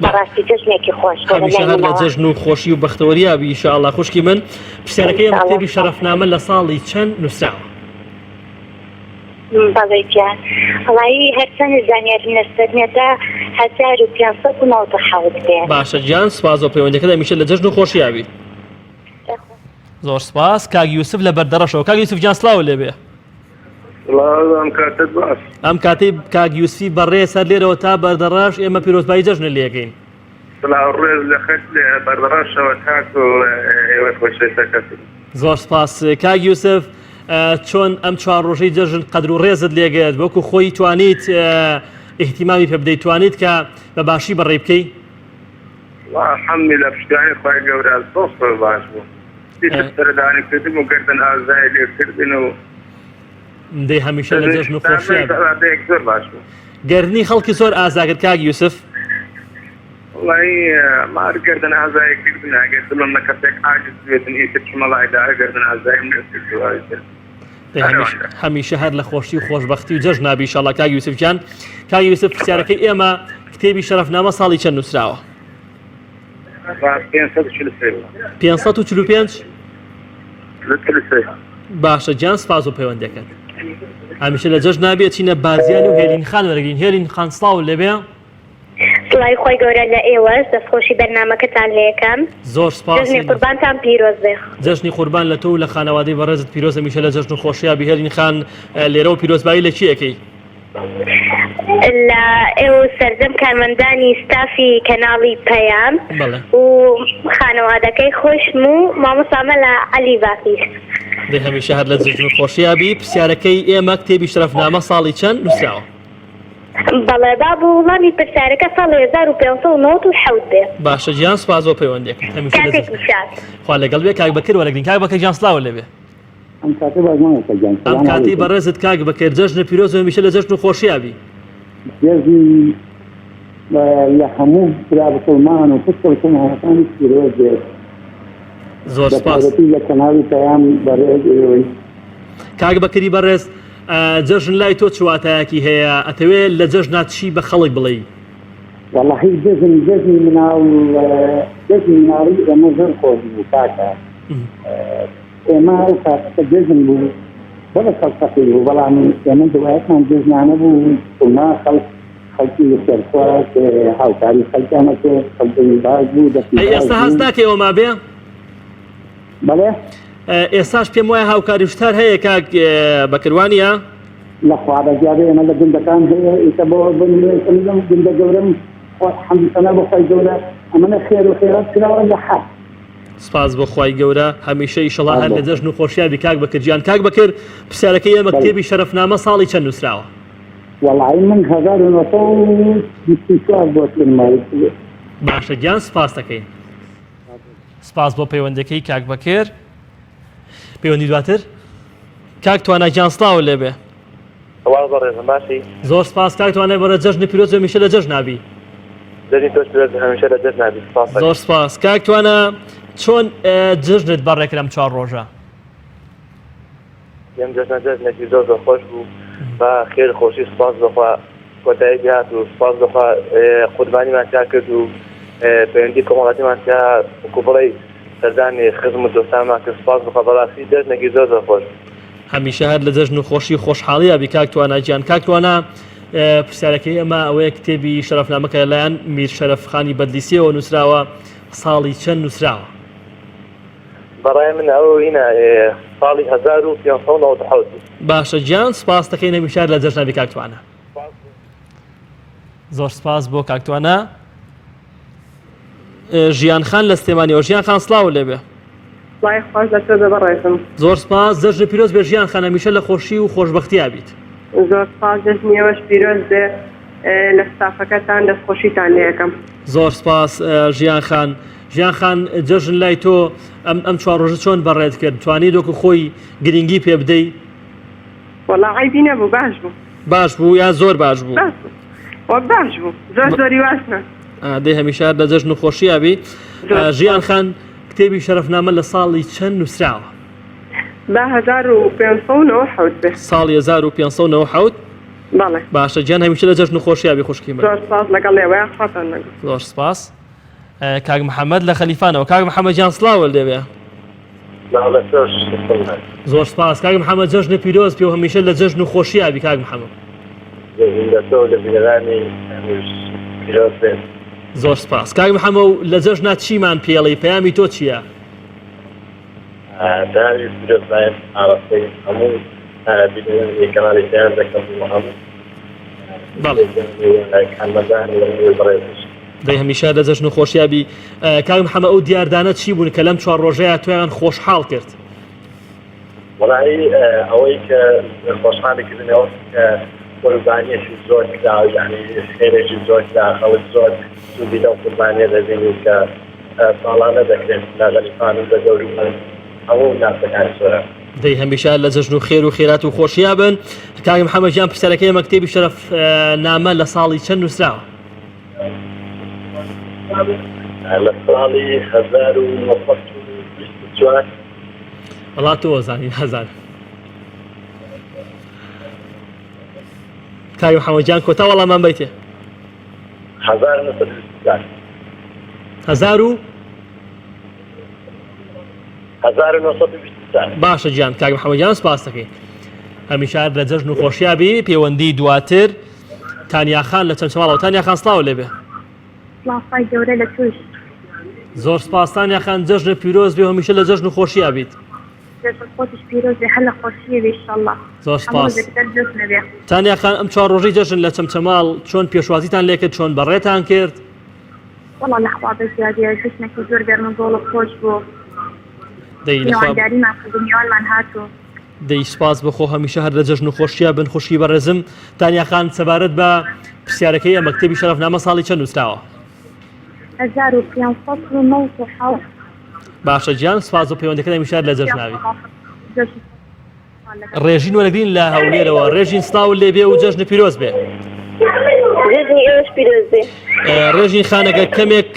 بەڕاستی جژنێکی خۆش هەمیشە هەر لە جەژن و خۆشی و بەختەوەریابی ئینشاءالله خوشکی من پرسیارەکەی ئەمە کتێبی شەرەفنامە لە ساڵی چەند نووسراوە بەڵێ گیان وەڵایی هەرچەند زانیاری نەستەرنێتە 1597 بێت باشە گیان سپاس بۆ پەیوەندیەکەت هەمیشە لە جەژن و خۆشیابی زۆر سپاس کاک یوسف لە بەردەڕەشەوە کاک یوسف گیان سڵاو لێبێ ئەم کاتت باش ئەم کاتەی کاک یوسفی بەڕێ سەر لێرەوە تا بەردەڕەش ئێمە پیرۆزبایی جەژنە لێەکەین سڵاو ڕێز لە خەت بەردەڕەشەوە تاک و ئێوە خۆشەویستەکەت زۆر سپاس کاک یوسف چۆن ئەم چوار ڕۆژەی جەژن قەدر و ڕێزت لێگەێت وەکو خۆی توانیت ئیحتیمامی پێ بدەیت توانیت کە بە باشی بەڕێ بکەی حەمی لە پشتیوانی خۆی گەورە زۆر باش بوو سەردانی کردم و گردن ئازای لێکردن و دەی هەمیشە لە جەژن و خۆشیابی زۆر باش بوو گەردنی خەڵکی زۆر ئازاگرت کاک یوسف وڵی مار گردن ئازای کردن ئەگەر دڵم لە کەسێک عاجز بێتن ئیتر چمەڵایدا گردن ئازایم هەمیشە هەر لە خۆشی و خۆشبەختی و جەژنابی ئینشاءالله کاک یوسف گیان کاک یوسف پرسیارەکەی ئێمە کتێبی شەرەفنامە ساڵی چەند نووسراوە 545 باشە گیان سپاس و پەیوەندیەکەت هەمیشە لە جەژنابی چینە بازیان و هێلین خان وەرەگرین هێلین خان سڵاو لێبێ سڵای خۆی گەورە لە ئێوەش دەستخۆشی بەرنامەکەتان لێ یەکەم زۆر سپاس جژنی قوربانتان پیرۆز بێ جەژنی قوربان لە تۆ و لە خانەوادەی بەڕێزت پیرۆز هەمیشە لە جەژن و خۆشیابی هێلین خان لێرە و پیرۆزبایی لە چیەکەی لە ئێوە سەردەم کارمەندانی ستافی کەناڵی پەیام بەڵێ و خانەوادەکەی خۆشم و مامۆسامە لە عەلی باقیش. دەی هەمیشە هەر لە جژن و خۆشیابی پرسیارەکەی ئێمە کتێبی شەرەفنامە ساڵی چەند نووسراوە؟ بەڵێ بابوو وڵامی پرسیارەکە ساڵی 1597 بێ. باشە گیان سوپاس بۆ پەیوەندیەکەت هەمیشە لە کاتێکی شاد. خوا لەگەڵ بێ کاک بەکر وەرەگرین کاک بەکەر گیان سڵاوە لەبێ ئەم کاتی بەڕێزت کاک بەکر جەژنە پیرۆز و هەمیشە لە جەژن و خۆشیابی جێژی لە هەموو برا بسڵمان و پسڵکەمەکانی پیرۆز بێت زۆر سپاس لە کەناڵی پەیام بەڕێز ئێوەی کاک بەکری بەڕێز جەژن لای تۆ چواتایەکی هەیە ئەتەوێت لە جەژنات چی بە خەڵک بڵێ؟ والله جەژنی مناڵی ئێمە زۆر خۆش بوو کاکە ئێمە ئەو کاتەکە جەژن بوو بەڵە خەڵقەقی بوو بەڵام ئێمە دوایەتمان جەژنانە بوو وما خەڵکی لەسەرخواست هاوکاری خەڵکیانە کرد خەڵکی باش بوو ئێستا هەست ناکەیەوە ما بێ؟ بەڵێ ئێستاش پێم وایە هاوکاری شتار هەیە کاک بەکروانیە؟ لە خوارەجیابێ ئێمە لە گوندەکان هەیە ئیتە بۆ بنێم گوندە گەورەم حەمدسەنا بۆ خۆی گەورە ئەمەنە خێر و خێرات کراوە لە حەق سپاس بۆ خوای گەورە هەمیشە ئیشەڵا هەر لە جەژن و خۆشیابی کاک بەکرجیان کاک بەکر پرسیارەکەی ئێمە کتێبی شەرەفنامە ساڵی چەند نووسراوە؟ والله من 1924 بۆ سلمایی باشە گیان سپاس دەکەین سپاس بۆ پەیوەندەکەی کاک بەکر پەیوەندی دواتر کاک توانای گیان سڵاوە لێبێ ئەوان بەڕێزم باشی زۆر سپاس کاک توانای بەرە جەژنی پیرۆز هەمیشە لە جەژنابی دەژنی تۆش پیرۆز هەمیشە لە جەژنابی زۆر سپاس کاک توانە چۆن جژنت بەڕێکرا ئەم 4 ڕۆژە؟ ئەم جەژنێکی زۆر خۆش بوو بە خێر خۆشی سپاس بخوا کۆتایی هات و سپاس بخوا قوربانیمان تیا کرد و پەیوەندی کۆمەڵاتیمان تیا وەکو بڵێ سەردانی خزم و دۆستانمان کرد سپاس بخوا بەڕاستی جەژنێکی زۆر خۆش هەمیشە هەر لە جەژن و خۆشی خۆشحاڵیابی کاک توانای گیان کاک توانە پرسیارەکەی ئەمە ئەوەیە کتێبی شەرەفنامەکە لەلایەن میر شەرەفخانی بەدلیسیەوە نووسراوە ساڵی چەند نووسراوە؟ بەڕای من ئەو هینە ساڵی 1597 باشە گیان سپاس دەکەین هەمیشە لە جەژنابی کاک توانە زۆر سپاس بۆ کاک توانە ژیان خان لە سلێمانیەوە ژیان خان سڵاو لێبێ وای خۆش لە تۆ دەبڕێتم زۆر سپاس جەژنی پیرۆز بێ ژیان خان هەمیشە لە خۆشی و خۆشبەختیا بیت زۆر سپاس جەژنیەوەش پیرۆز بێ لە ستافەکەتان دەستخۆشیتان لێ یەکەم زۆر سپاس ژیان خان جەژن لای تۆ ئەم 4 ڕۆژە چۆن بەڕێت کرد توانی دۆکو خۆی گرنگی پێ بدەی؟ وەڵا عیبی نەبوو باش بوو یان زۆر باش بوو؟ باش بوو زۆری واشنە دەی هەمیشە لە جەژن و خۆشیابی ژیان خان کتێبی شەرەفنامە لە ساڵی چەند نووسراوە؟ بە 1597 بێ ساڵی 1597 بەڵێ باشە گیان هەمیشە لە جەژن و خۆشیابی خوشکی زۆر سپاس لەگەڵ لێوەیە خۆتان لەگەڵ زۆر سپاس کاک محەممەد لە خەلیفانەوە کاک محەممەد گیان سڵاوە لێبێ زۆر سپاس کاک محەممەد جەژنە پیرۆز پێ و هەمیشە لە جەژن و خۆشیابی کاک محەممەد زۆر سپاس کاک محەممەد لە جەژنات چیمان پێڵی پەیامی تۆ چییە؟ داوی پیرۆز ئاڕاستەی هەموو کەناڵی پەیام دەکەم هەموو دەی هەمیشە لە جەژن و خۆشیابی کاک محەممەد ئەو دیاردانە چی بوون کە لەم 4 ڕۆژەیە تویان خۆشحاڵ کرد؟ وەڵی ئەوەی کە خۆشحاڵیکردنەوە کە قوربانیەشی زۆر کرا یعنی خێرێکی زۆر کرا خەڵک زۆر سوودی لەو قوربانیە دەبینی کە ساڵانە دەکرێت لە غەلیفان و لە گەوروان هەموو ناسەکانی زۆرە دەی هەمیشە لە جەژن و خێر و خێرات و خۆشیابن کاک محەممەد گیان پرسیارەکەی ئێمە کتێبی شەرەفنامە لە ساڵی چەند نووسراوە؟ لە ساڵی 1924 وڵات تۆ وەزانی هەزار کاک محەممەد گیان کۆتا وەڵامان بیتێ 1924 باشە گیان کاک محەممەد گیان سپاس دەکەین هەمیشە لە جەژن و خۆشیابی پەیوەندی دواتر تانیاخان لە چەند چماڵەوە تانیاخان سڵاو لێبێ لافای گەورە لە توش زۆر سپاس تانیاخان جەژنە پیرۆز بێ هەمیشە لە جەژن و خۆشیابیت جێژن خۆتیش پیرۆزی هەر لە خۆشیەوی ئینشەڵڵا زۆر سپاس جەژنە بێ تانیاخان ئەم 4 ڕۆژەی جەژن لە چەمچەماڵ چۆن پێشوازیتان لێ کرد چۆن بەڕێتان کرد وەڵا لەخوا بەزیادیە جژنێکی زۆر گەرمەگۆڵ و خۆش بوو دەی میوانداریمان کرد و میوانمان هاتوو دەی سپاس بخۆ هەمیشە هەر لە جەژن و خۆشیە بن خوشی بەڕێزم تانیاخان سەبارەت بە پرسیارەکەی ئەمە کتێبی شەرەفنامە ساڵی چەند نووسراوە 1597 باشە گیان سپاس و پەیوەندەکەت هەمیشە لە جەژناوی ڕێژین وەرەگرین لە هەولێرەوە ڕێژین سڵاو لێ بێ و جەژن پیرۆز بێ جژنی ئێوەش پیرۆز بێ ڕێژین خانەکە کەمێک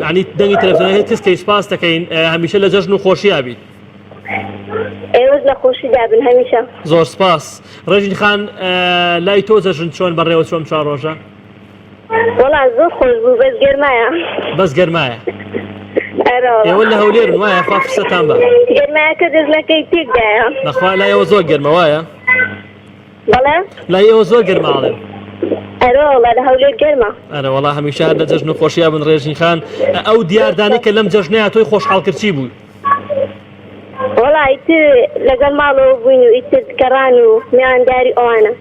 عنی دەنگی تەلەڤیزیۆنەکەی کەسکەی سپاس دەکەین هەمیشە لە جەژن و خۆشییا بیت ئێوەش لە خۆشی دابن هەمیشە زۆر سپاس ڕێژین خان لای تۆ جەژن چۆن بەڕێوە چۆن 4 ڕۆژە وەڵا زۆر خۆش بوو بەس گەرمایە بەس گەرمایە ئێوە لە هەولێرن وایە خوا فرسەتان بە گەرمایەکە دەژنەکەی تێکدایە نەخوا لای ئێوە زۆر گەرمە وایە بەڵێ لای ئێوە زۆر گەرماڵێ ئەرۆ وڵا لە هەولێر گەرمە ئەرە وەڵا هەمیشە لە جەژن و خۆشییا بن ڕێژین خان ئەو دیاردانی کە لەم جەژنەیە تۆی خۆشحاڵکردچی بووی وەڵا ئیتر لەگەڵ ماڵەوە بووین و ئیتر گەڕان و میوانداری ئەوانە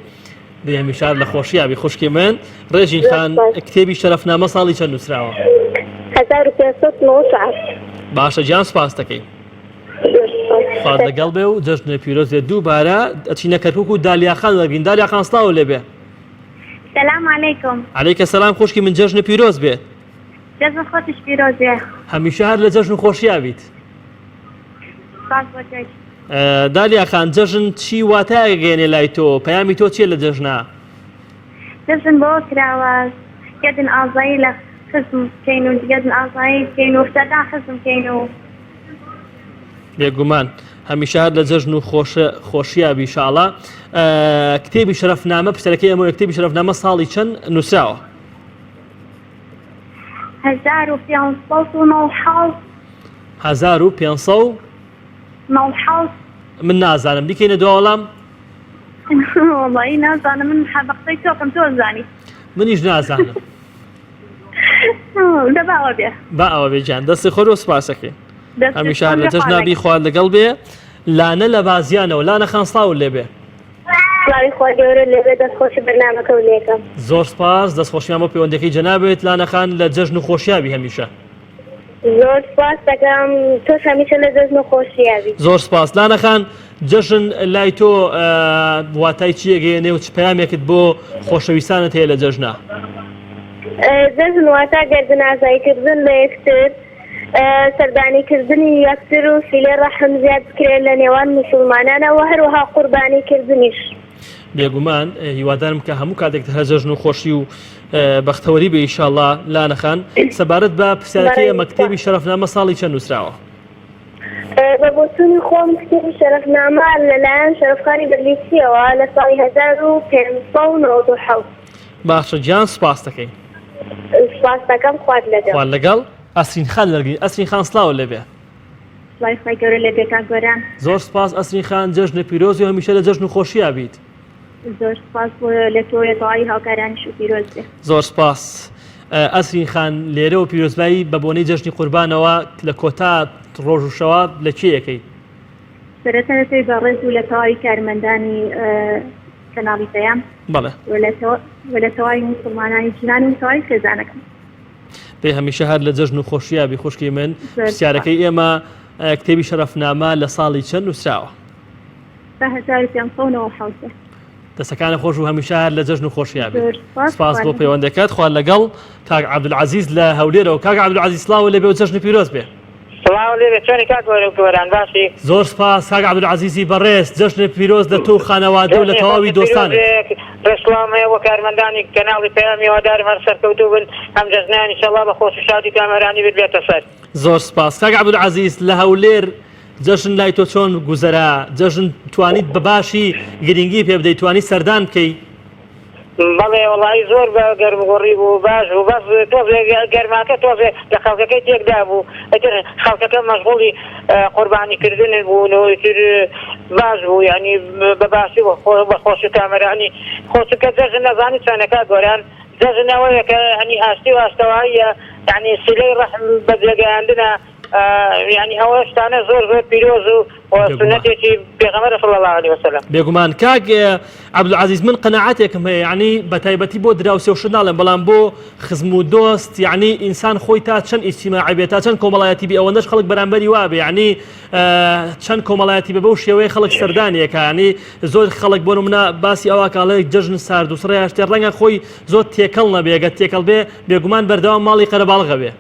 دەی هەمیشە لە خۆشییا بی خوشکی من ڕێژین خان کتێبی شەرەفنامە ساڵی چەند نووسراوە 1594 باشە گیان سپاس دەکەین خوارد لەگەڵ بێ و جەژنە پیرۆز لێ دووبارە ئەچینە کەرکووک و دالیاخان دەبین دالیاخان سڵاو لێ بێ سلام علیکم عەلەیکە سەلام خوشکی من جەژنە پیرۆز بێ جەژن خۆتیش پیرۆزێ هەمیشە هەر لە جەژن و خۆشییا بیت سپاس بۆ جێژ دالیاخان جەژن چی واتایە گەێنێ لای تۆ پەیامی تۆ چیە لە جەژنە جەژن بۆ کراوە گەدن ئازایی لە خزم بکەین و گەدن ئازایی بکەین و سەدا خزم بکەین و بێگومان هەمیشە هەر لە جەژن و خۆشییا بیشاڵە کتێبی شەرەفنامە پرسیارەکەی ئەمە کتێبی شەرەفنامە ساڵی چەند نووسراوە 1500 من نازانم دیکەینە دو وەڵام وڵی نازانم من حەبەقسەی تۆکم تۆ زانی منیش نازانم دەباوە بێ با ئەوە بێجان دەستی خۆر و سپاسەکەی هەمیشە لە جەژنابی خوارد لەگەڵ بێ لانە لە بازیانەوە لانە خانسڵاو لێ بێ سڵاوی خوا گەورە لێبێ دەستخۆشی بەرنامەکە و لێکم زۆر سپاس دەستخۆشیان بۆ پەیوەندەکەی جەنابێت لانەخان لە جەژن و خۆشیابی هەمیشە زۆر سپاس دەکەم تۆش هەمیشە لە جەژن و خۆشیابی زۆر سپاس لانەخان جەژن لای تۆ واتای چیەگەیەنێ و چ پەیامێکت بۆ خۆشەویستانت هەیە لە جەژنە جەژن واتە گەردن ئازاییکردن لە یەکتر سەردانیکردنی یەکتر و فیلێ ڕەحم زیاد بکرێت لە نێوان موسڵمانانەوە هەروەها قوربانیکردنیش بێگومان هیوادارم کە هەموو کاتێک هەر جەژن و خۆشی و بەختەوەری بێ ئینشاڵڵا لانەخان سەبارەت بە پرسیارەکەی ئەمە کتێبی شەرەفنامە ساڵی چەند نووسراوە بە بۆچوونی خۆم کتێبی شەرەفنامە لەلایەن شەرەفخانی بەرلیچیەوە لە ساڵی 1597 باشە گیان سپاس دەکەین سپاس دەکەم خوارد خوارد لەگەڵ ئەسرین خان لەرگین ئەسرین خان سڵاو لێ بێ سڵاوی خۆی گەورە لێ بێ کاکگۆران زۆر سپاس ئەسرین خان جەژنە پیرۆزی و هەمیشە لە جەژن و خۆشییا بیت زۆر سپاس بۆ لە تۆ تەواوی هاوکارانیش و پیرۆز بێ زۆر سپاس ئەسرین خان لێرە و پیرۆزبایی بە بۆنەی جەژنی قوربانەوە لە کۆتا ڕۆژ و شەوا لە کێیەکەی سەرەتای بەڕێز و لە تەواوی کارمەندانی کەناڵی پەیام بەڵێ لە تەواوی موسڵمانانی جنان و تەواوی خێزانەکەم پێ هەمیشە هەر لە جەژن و خۆشیابی خوشکی من پرسیارەکەی ئێمە کتێبی شەرەفنامە لە ساڵی چەند نووسراوە 1597 دەستەکانە خۆش و هەمیشە هەر لە جەژن و خۆشیابی سپاس بۆ پەیوەندەکەت خوارد لەگەڵ کاک عەبدولعەزیز لە هەولێرەوە کاک عەبدولعەزیز سڵاو لێ بێ و جەژنی پیرۆز بێ سڵاو لێ بێ چۆنی کاک گۆران باشی زۆر سپاس کاک عەبدولعەزیزی بەڕێز جەژنی پیرۆز لە تۆ و خانەوادە و لە تەواوی دۆستانت ڕێسڵامەیە وە کارمەندانی کەناڵی پەیامی هیوادارم هەر سەرکەوتوو بن ئەم جەژنیان ئینشەڵڵا بە خۆش و شادی کامەرانی بێتە سەر زۆر سپاس کاک عەبدولعەزیز لە هەولێر جەژن لای تۆ چۆن گوزەرا جەژن توانیت بەباشی گرنگی پێ بدەیت توانی سەردان بکەی بەڵێ وەڵی زۆر بە گەرمگۆڕی بوو باش و بەس تۆزێ گەرماکە تۆزێ لە خەڵکەکەی تێکدا بوو ئەتر خەڵکەکە مەشغوڵی قوربانیکردن بوون و ئیتر باش بوو یعنی بەباشی بە خۆشی کامەرانی خۆشکە جەژن نەزانی چۆنەکە گۆران جەژنەوەیە کە ئەنی ئاشتی و ئاشتەواییە یعنی سلەی ڕەحم بەجێگەیاندنە يعني ئەوە شتانە زۆر پیرۆز و سنەتێکی پێغەمبەر صلی الله عليه وسلم. بێگومان کاک عەبدولعەزیز من قەناعەتێکم هەیە یعنی بە تایبەتی بۆ دراوسێ و شت ناڵێم بەڵام بۆ خزم و دۆست یعنی ئینسان خۆی تا چەند ئیجتیماعی بێت تا چەند کۆمەڵایەتی بێ ئەوەندەش خەڵک بەرامبەری وابێ یعنی چەند کۆمەڵایەتی بە بەو شێوەیە خەڵک سەردانیەکە یعنی زۆر خەڵک بۆ نمونە باسی ئەوە کاڵێ جەژن سارد و سڕێ هەشتێ ڕەنگە خۆی زۆر تێکەڵ نەبێ ئەگەر تێکەڵ بێ بێگومان بەردەوام ماڵی قەرەباڵغە بێ.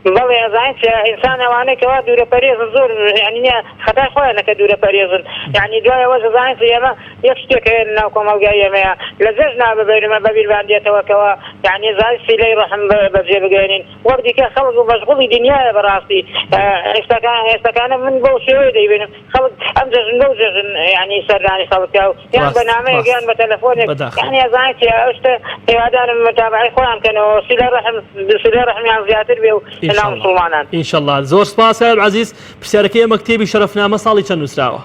بەڵێ ئەزانیت ئینسان ئەوانەیەکەوا دوورە پەرێزن زۆر یعنی خەتای خۆیانەکە دوورە پەرێزن یعنی دوایەوە زانیت ئێمە یەک شتێک هەیە لەناو کۆمەڵگای ئێمەیە لە جەژنا ببەرمە بەبیرمان دێتەوەکەوە یعنی زانیت سیلەی ڕەحم بەجێ بگەێنین وەک دیکە خەڵک و مەشغوڵی دنیایە بەڕاستی ئێستاکانە من بەو شێوەیە دەیبێنم خەڵک ئەم جەژن بەو جەژن یعنی سەردانی خەڵکا و یان بەنامەیەک یان بە تەلەفۆنێک یعنی ئەزانیت ئەو شتە هێوادارم متابعەی خۆیان بکەنەوە سیلەی ڕەحمیان زیاتر بێ و إن شاء الله زۆر سپاس عزیز پرسیارەکەی ئێمە کتێبی شەرەفنامە ساڵی چەند نووسراوە؟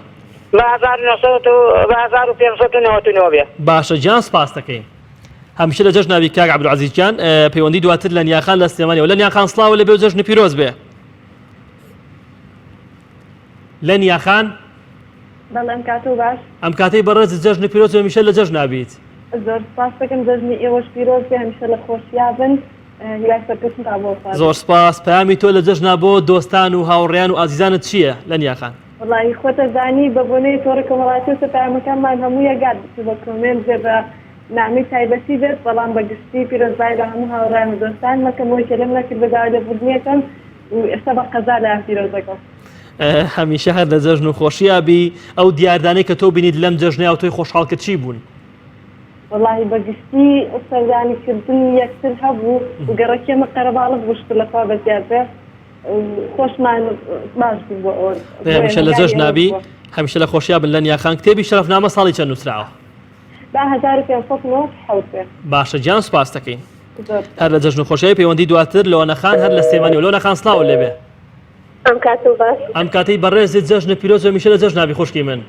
بە 1599 باشە گیان سپاس دەکەین هەمیشە لە جەژناوی کاک عەبدولعەزیز گیان پەیوەندی دواتر لە نیاخان لە سلێمانیەوە لە نیاخان سڵاوە لەبێ و جەژنی پیرۆز بێ لە نیاخان بەڵێم کاتۆ باش ئەم کاتەی بەڕێز جەژنی پیرۆز هەمیشە لە جەژنابیت زۆر سپاس دەکەم جەژنی ئێوەش پیرۆز بێ هەمیشە لە خۆشیابن زۆر سپاس پامی تۆ لە جەژنا بۆ دۆستان و هاوڕێیان و ئازیزانت چییە لە نیاخان؟ وڵی خۆتە زانی بە بۆنەی تۆڕە کۆمەڵاتیۆسە پامەکانمان هەموو یەگات بە کۆمنت بێ بە نامی تایبەتی بێت بەڵام بەگشتی پیرۆزبای بە هەموو هاوڕێیان و دۆستان مەکەمەوەی کە لەم نەکرد بەداوا لەبوردنیەکەم و ئێستا بە قەزا لە پیرۆزەکەم هەمیشە هەر لە جەژن و خۆشیابی ئەو دیاردانەی کە تۆ بینیت لەم جەژنیا و تۆی خۆشحاڵکە چی بوون؟ والله بەگشتی سەردانیکردن یەکتر هەبوو و گەڕەکێمە قەرەباڵغ بشت لەخوا بەزیاتر خۆشمان باش بوو بۆ ئەوە هەمیشە لە جەژنابی هەمیشە لە خۆشیابن لە نیاخان کتێبی شەرەفنامە ساڵی چەند نووسراوە؟ 1597 باشە گیان سپاس دەکەین هەر لە جەژن و خۆشیایی پەیوەندی دواتر لەوەنەخان هەر لە سلێمانی و لەوەنەخان سڵاوە لێبێ ئەم کاتۆ باش ئەم کاتەی بەڕێزت جەژنە پیرۆز هەمیشە لە جەژنابی خوشکی من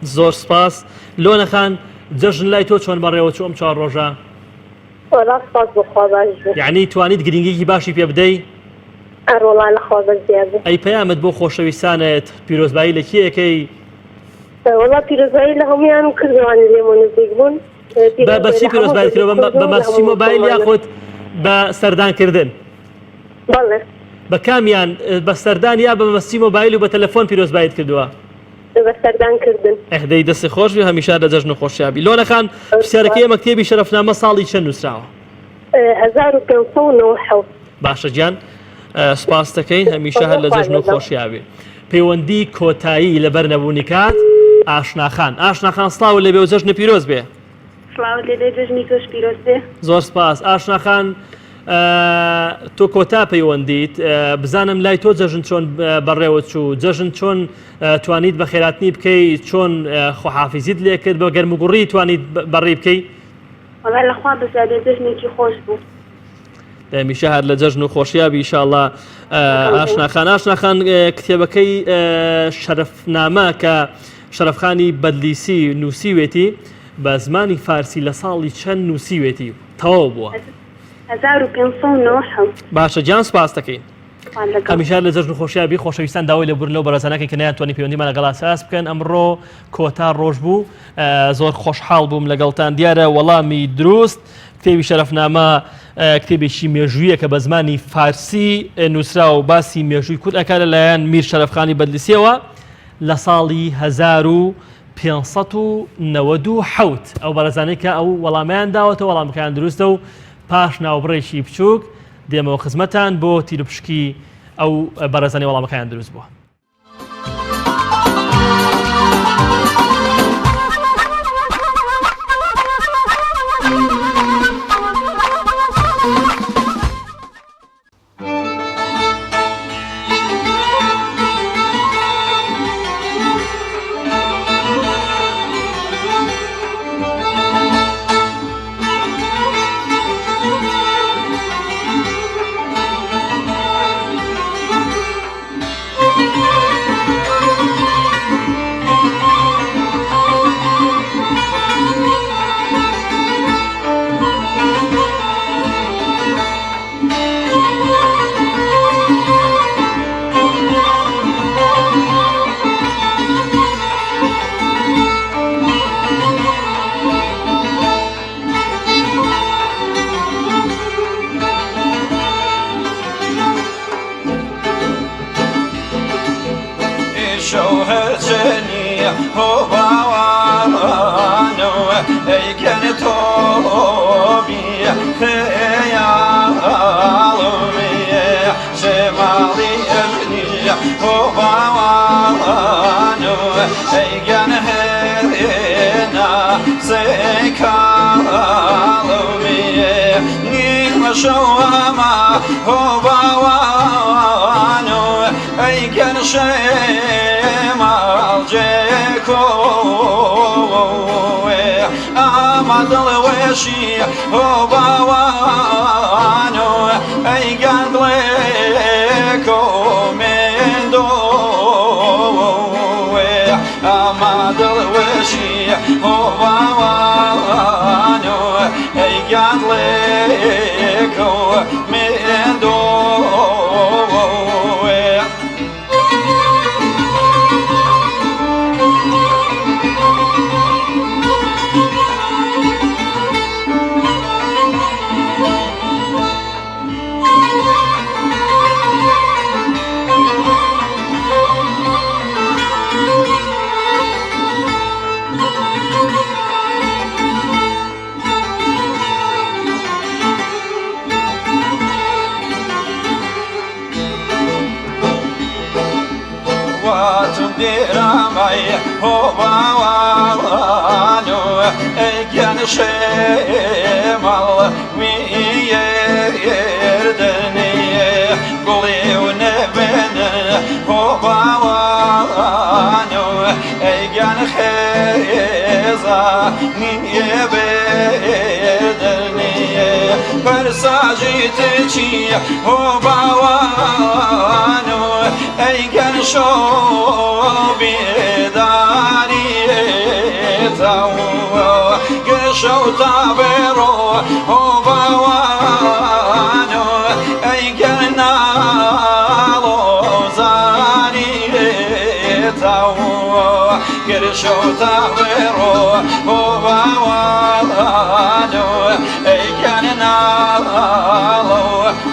زۆر سپاس لۆنەخان جەژن لای تۆ چۆن بەڕێوە چۆم 4 ڕۆژە یعنی توانیت گرنگێکی باشی پێ بدەی ئەی پەیامت بۆ خۆشەویستانت پیرۆزبایی لە کیەکەی وڵا پیرۆزبایی لە هەمویانم کردوانی لێمە نزیک بوون بەچی پیرۆزبایی کردەوە بە مەسی مۆبایل یاخود بە سەردانکردن بە کامیان بە سەردان یا بە مەسی مۆبایل و بە تەلەفۆن پیرۆزبایت کردووە؟ بەسەردانکردن ئەهدەی دەستی خۆش بێ هەمیشە لە جەژن و خۆشیابی لۆنەخان پرسیارەکەی ئێمە کتێبی شەرەفنامە ساڵی چەند نووسراوە؟ 1597 باشە گیان سپاس دەکەین هەمیشە هەر لە جەژن و خۆشیابی پەیوەندی کۆتایی لەبەر نەبوونی کات ئاشناخان سڵاو لەبێ و جەژنی پیرۆز بێ جەژنی تۆش پیرۆز بێ زۆر سپاس ئاشناخان تۆ کۆتا پەیوەندیت بزانم لای تۆ جەژن چۆن بەڕێوە چوو جەژن چۆن توانیت بە خێراتنی بکەی چۆن خۆحافیزیت لێ کرد بە گەرموگوڕی توانیت بەڕێ بکەی لەخوا بەزیادە جەژنێکی خۆش بوو هەمیشە هەر لە جەژن و خۆشیابی ئینشاءڵڵا ئاشناخان کتێبەکەی شەرەفنامە کە شەرەفخانی بەدلیسی نووسیوێتی بە زمانی فارسی لە ساڵی چەند نووسیوێتی تەواو بووە 1590 باشە گیان سپاس دەکەین هەمیشە لە جەژن و خۆشیابی خۆشەویستان داوای لەبوورن لەو بەڕێزانەکەی کە نەیانتوانی پەیوەندیمان لەگەڵ ئاساس بکەن ئەمڕۆ کۆتا ڕۆژ بوو زۆر خۆشحاڵ بووم لەگەڵتان دیارە وەڵامی دروست کتێبی شەرەفنامە کتێبێکی مێژوویە کە بە زمانی فارسی نووسرا و باسی مێژووی کورد ئەکا لەلایەن میر شەرەفخانی بەدلیسیەوە لە ساڵی 1597 ئەو بەڕێزانەی کە ئەو وەڵامیان داوەتە وەڵامەکان دروستە و پاش ناوبڕێکی بچووک دێمەوە خزمەتان بۆ تیرپشکی ئەو بەڕێزانی وەڵامەکان دروست بووە. هو باوانو ای گن توبی خیالومی شمالی ابنی هو باوانو ای گن هرینا سیکالومی نیم شوما هو باوانو ای گن شمال جکوه آمد الوشی هو باوانو ای گن بلکو من دوه آمد الوشی هو باوانو ای گن بلکو من دوه دیرامای هو باوانو ای گن شمال میردنی گلی و نبن هو باوانو ای گن خیزا نیبردنی پرساجیت چی هو باوانو ای گن شو بیداری تاو گشو تابرو هو باوانو ای گرنالو زاری تاو گشو تابرو هو باوانو ای گرنالو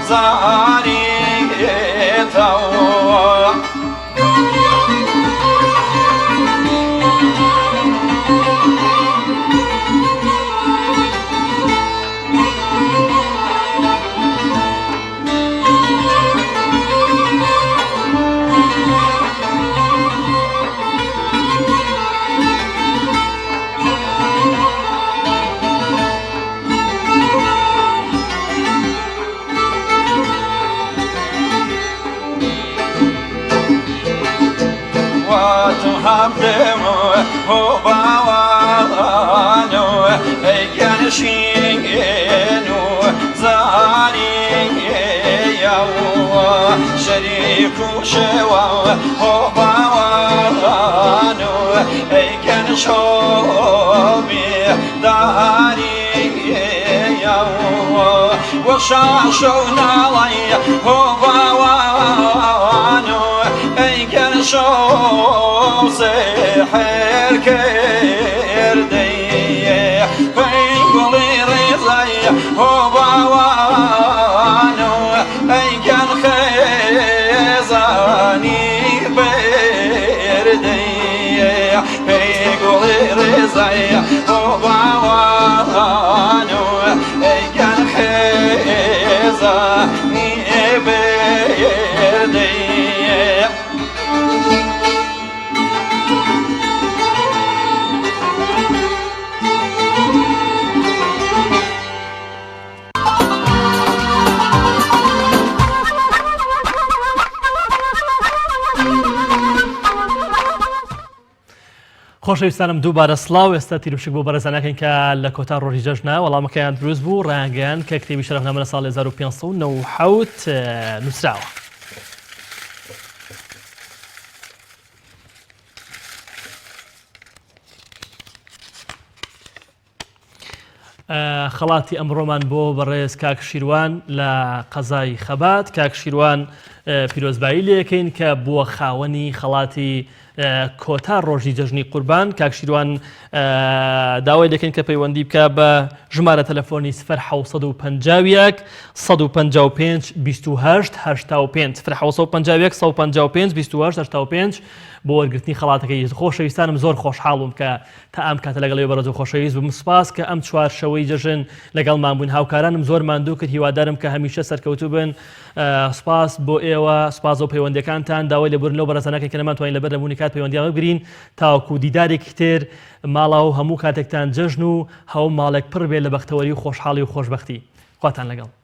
زاری تاو هو باوانو ای گن شینو زاری یاو شریک و شوا هو باوانو ای گن شومی داری یاو و شاشو نالی هو باوانو ای گن شو سحر کردی فینگولی ریزی هو باوانو ای گن خیزانی بردی فینگولی ریزی هو باوانو ای گن خیزانی بردی خۆشەویستانم دووبارە سڵاو ئێستا تیربشک بۆ بەڕێزانەکەین کە لە کۆتا ڕۆژی جەژنە وەڵامەکەیان دروست بوو ڕایانگەیان کە کتێبی شەرەفنامە لە ساڵی 1597 نووسراوە. خەڵاتی ئەمڕۆمان بۆ بەڕێز کاک شیروان لە قەزای خەبات. کاک شیروان پیرۆزبایی لەکەین کە بووە خاوەنی خەڵاتی کۆتا ڕۆژی جەژنی قوربان. کاک شیروان داوای دەکەین کە پەیوەندی بکە بە ژمارە تەلەفۆنی 1950 155 28 85 1950 155 28 85 بۆ وەرگرتنی خەڵاتەکەی. خۆشەویستانم زۆر خۆشحاڵم کە تا ئەم کاتە لەگەڵی بەڕێز و خۆشەویست بم. سپاس کە ئەم چوارشەوەی جەژن لەگەڵمان بوون. هاوکارانم زۆر ماندوو کرد، هیوادارم کە هەمیشە سەرکەوتوو بن. سپاس بۆ ئێوە، سپاس بۆ پەیوەندیەکانتان. داوای لەبوورنەوە بەڕێزانەکەی کە نەماتوانین لەبەر نەبوونی کات پەیوەندیان بگرین تاوەکو دیدارێکی تر ماڵاو هەموو کاتێکتان جەژن و هەموو ماڵێک پڕ بێ لە بەختەوەری و خۆشحاڵی و خۆشبەختی. خواتان لەگەڵ.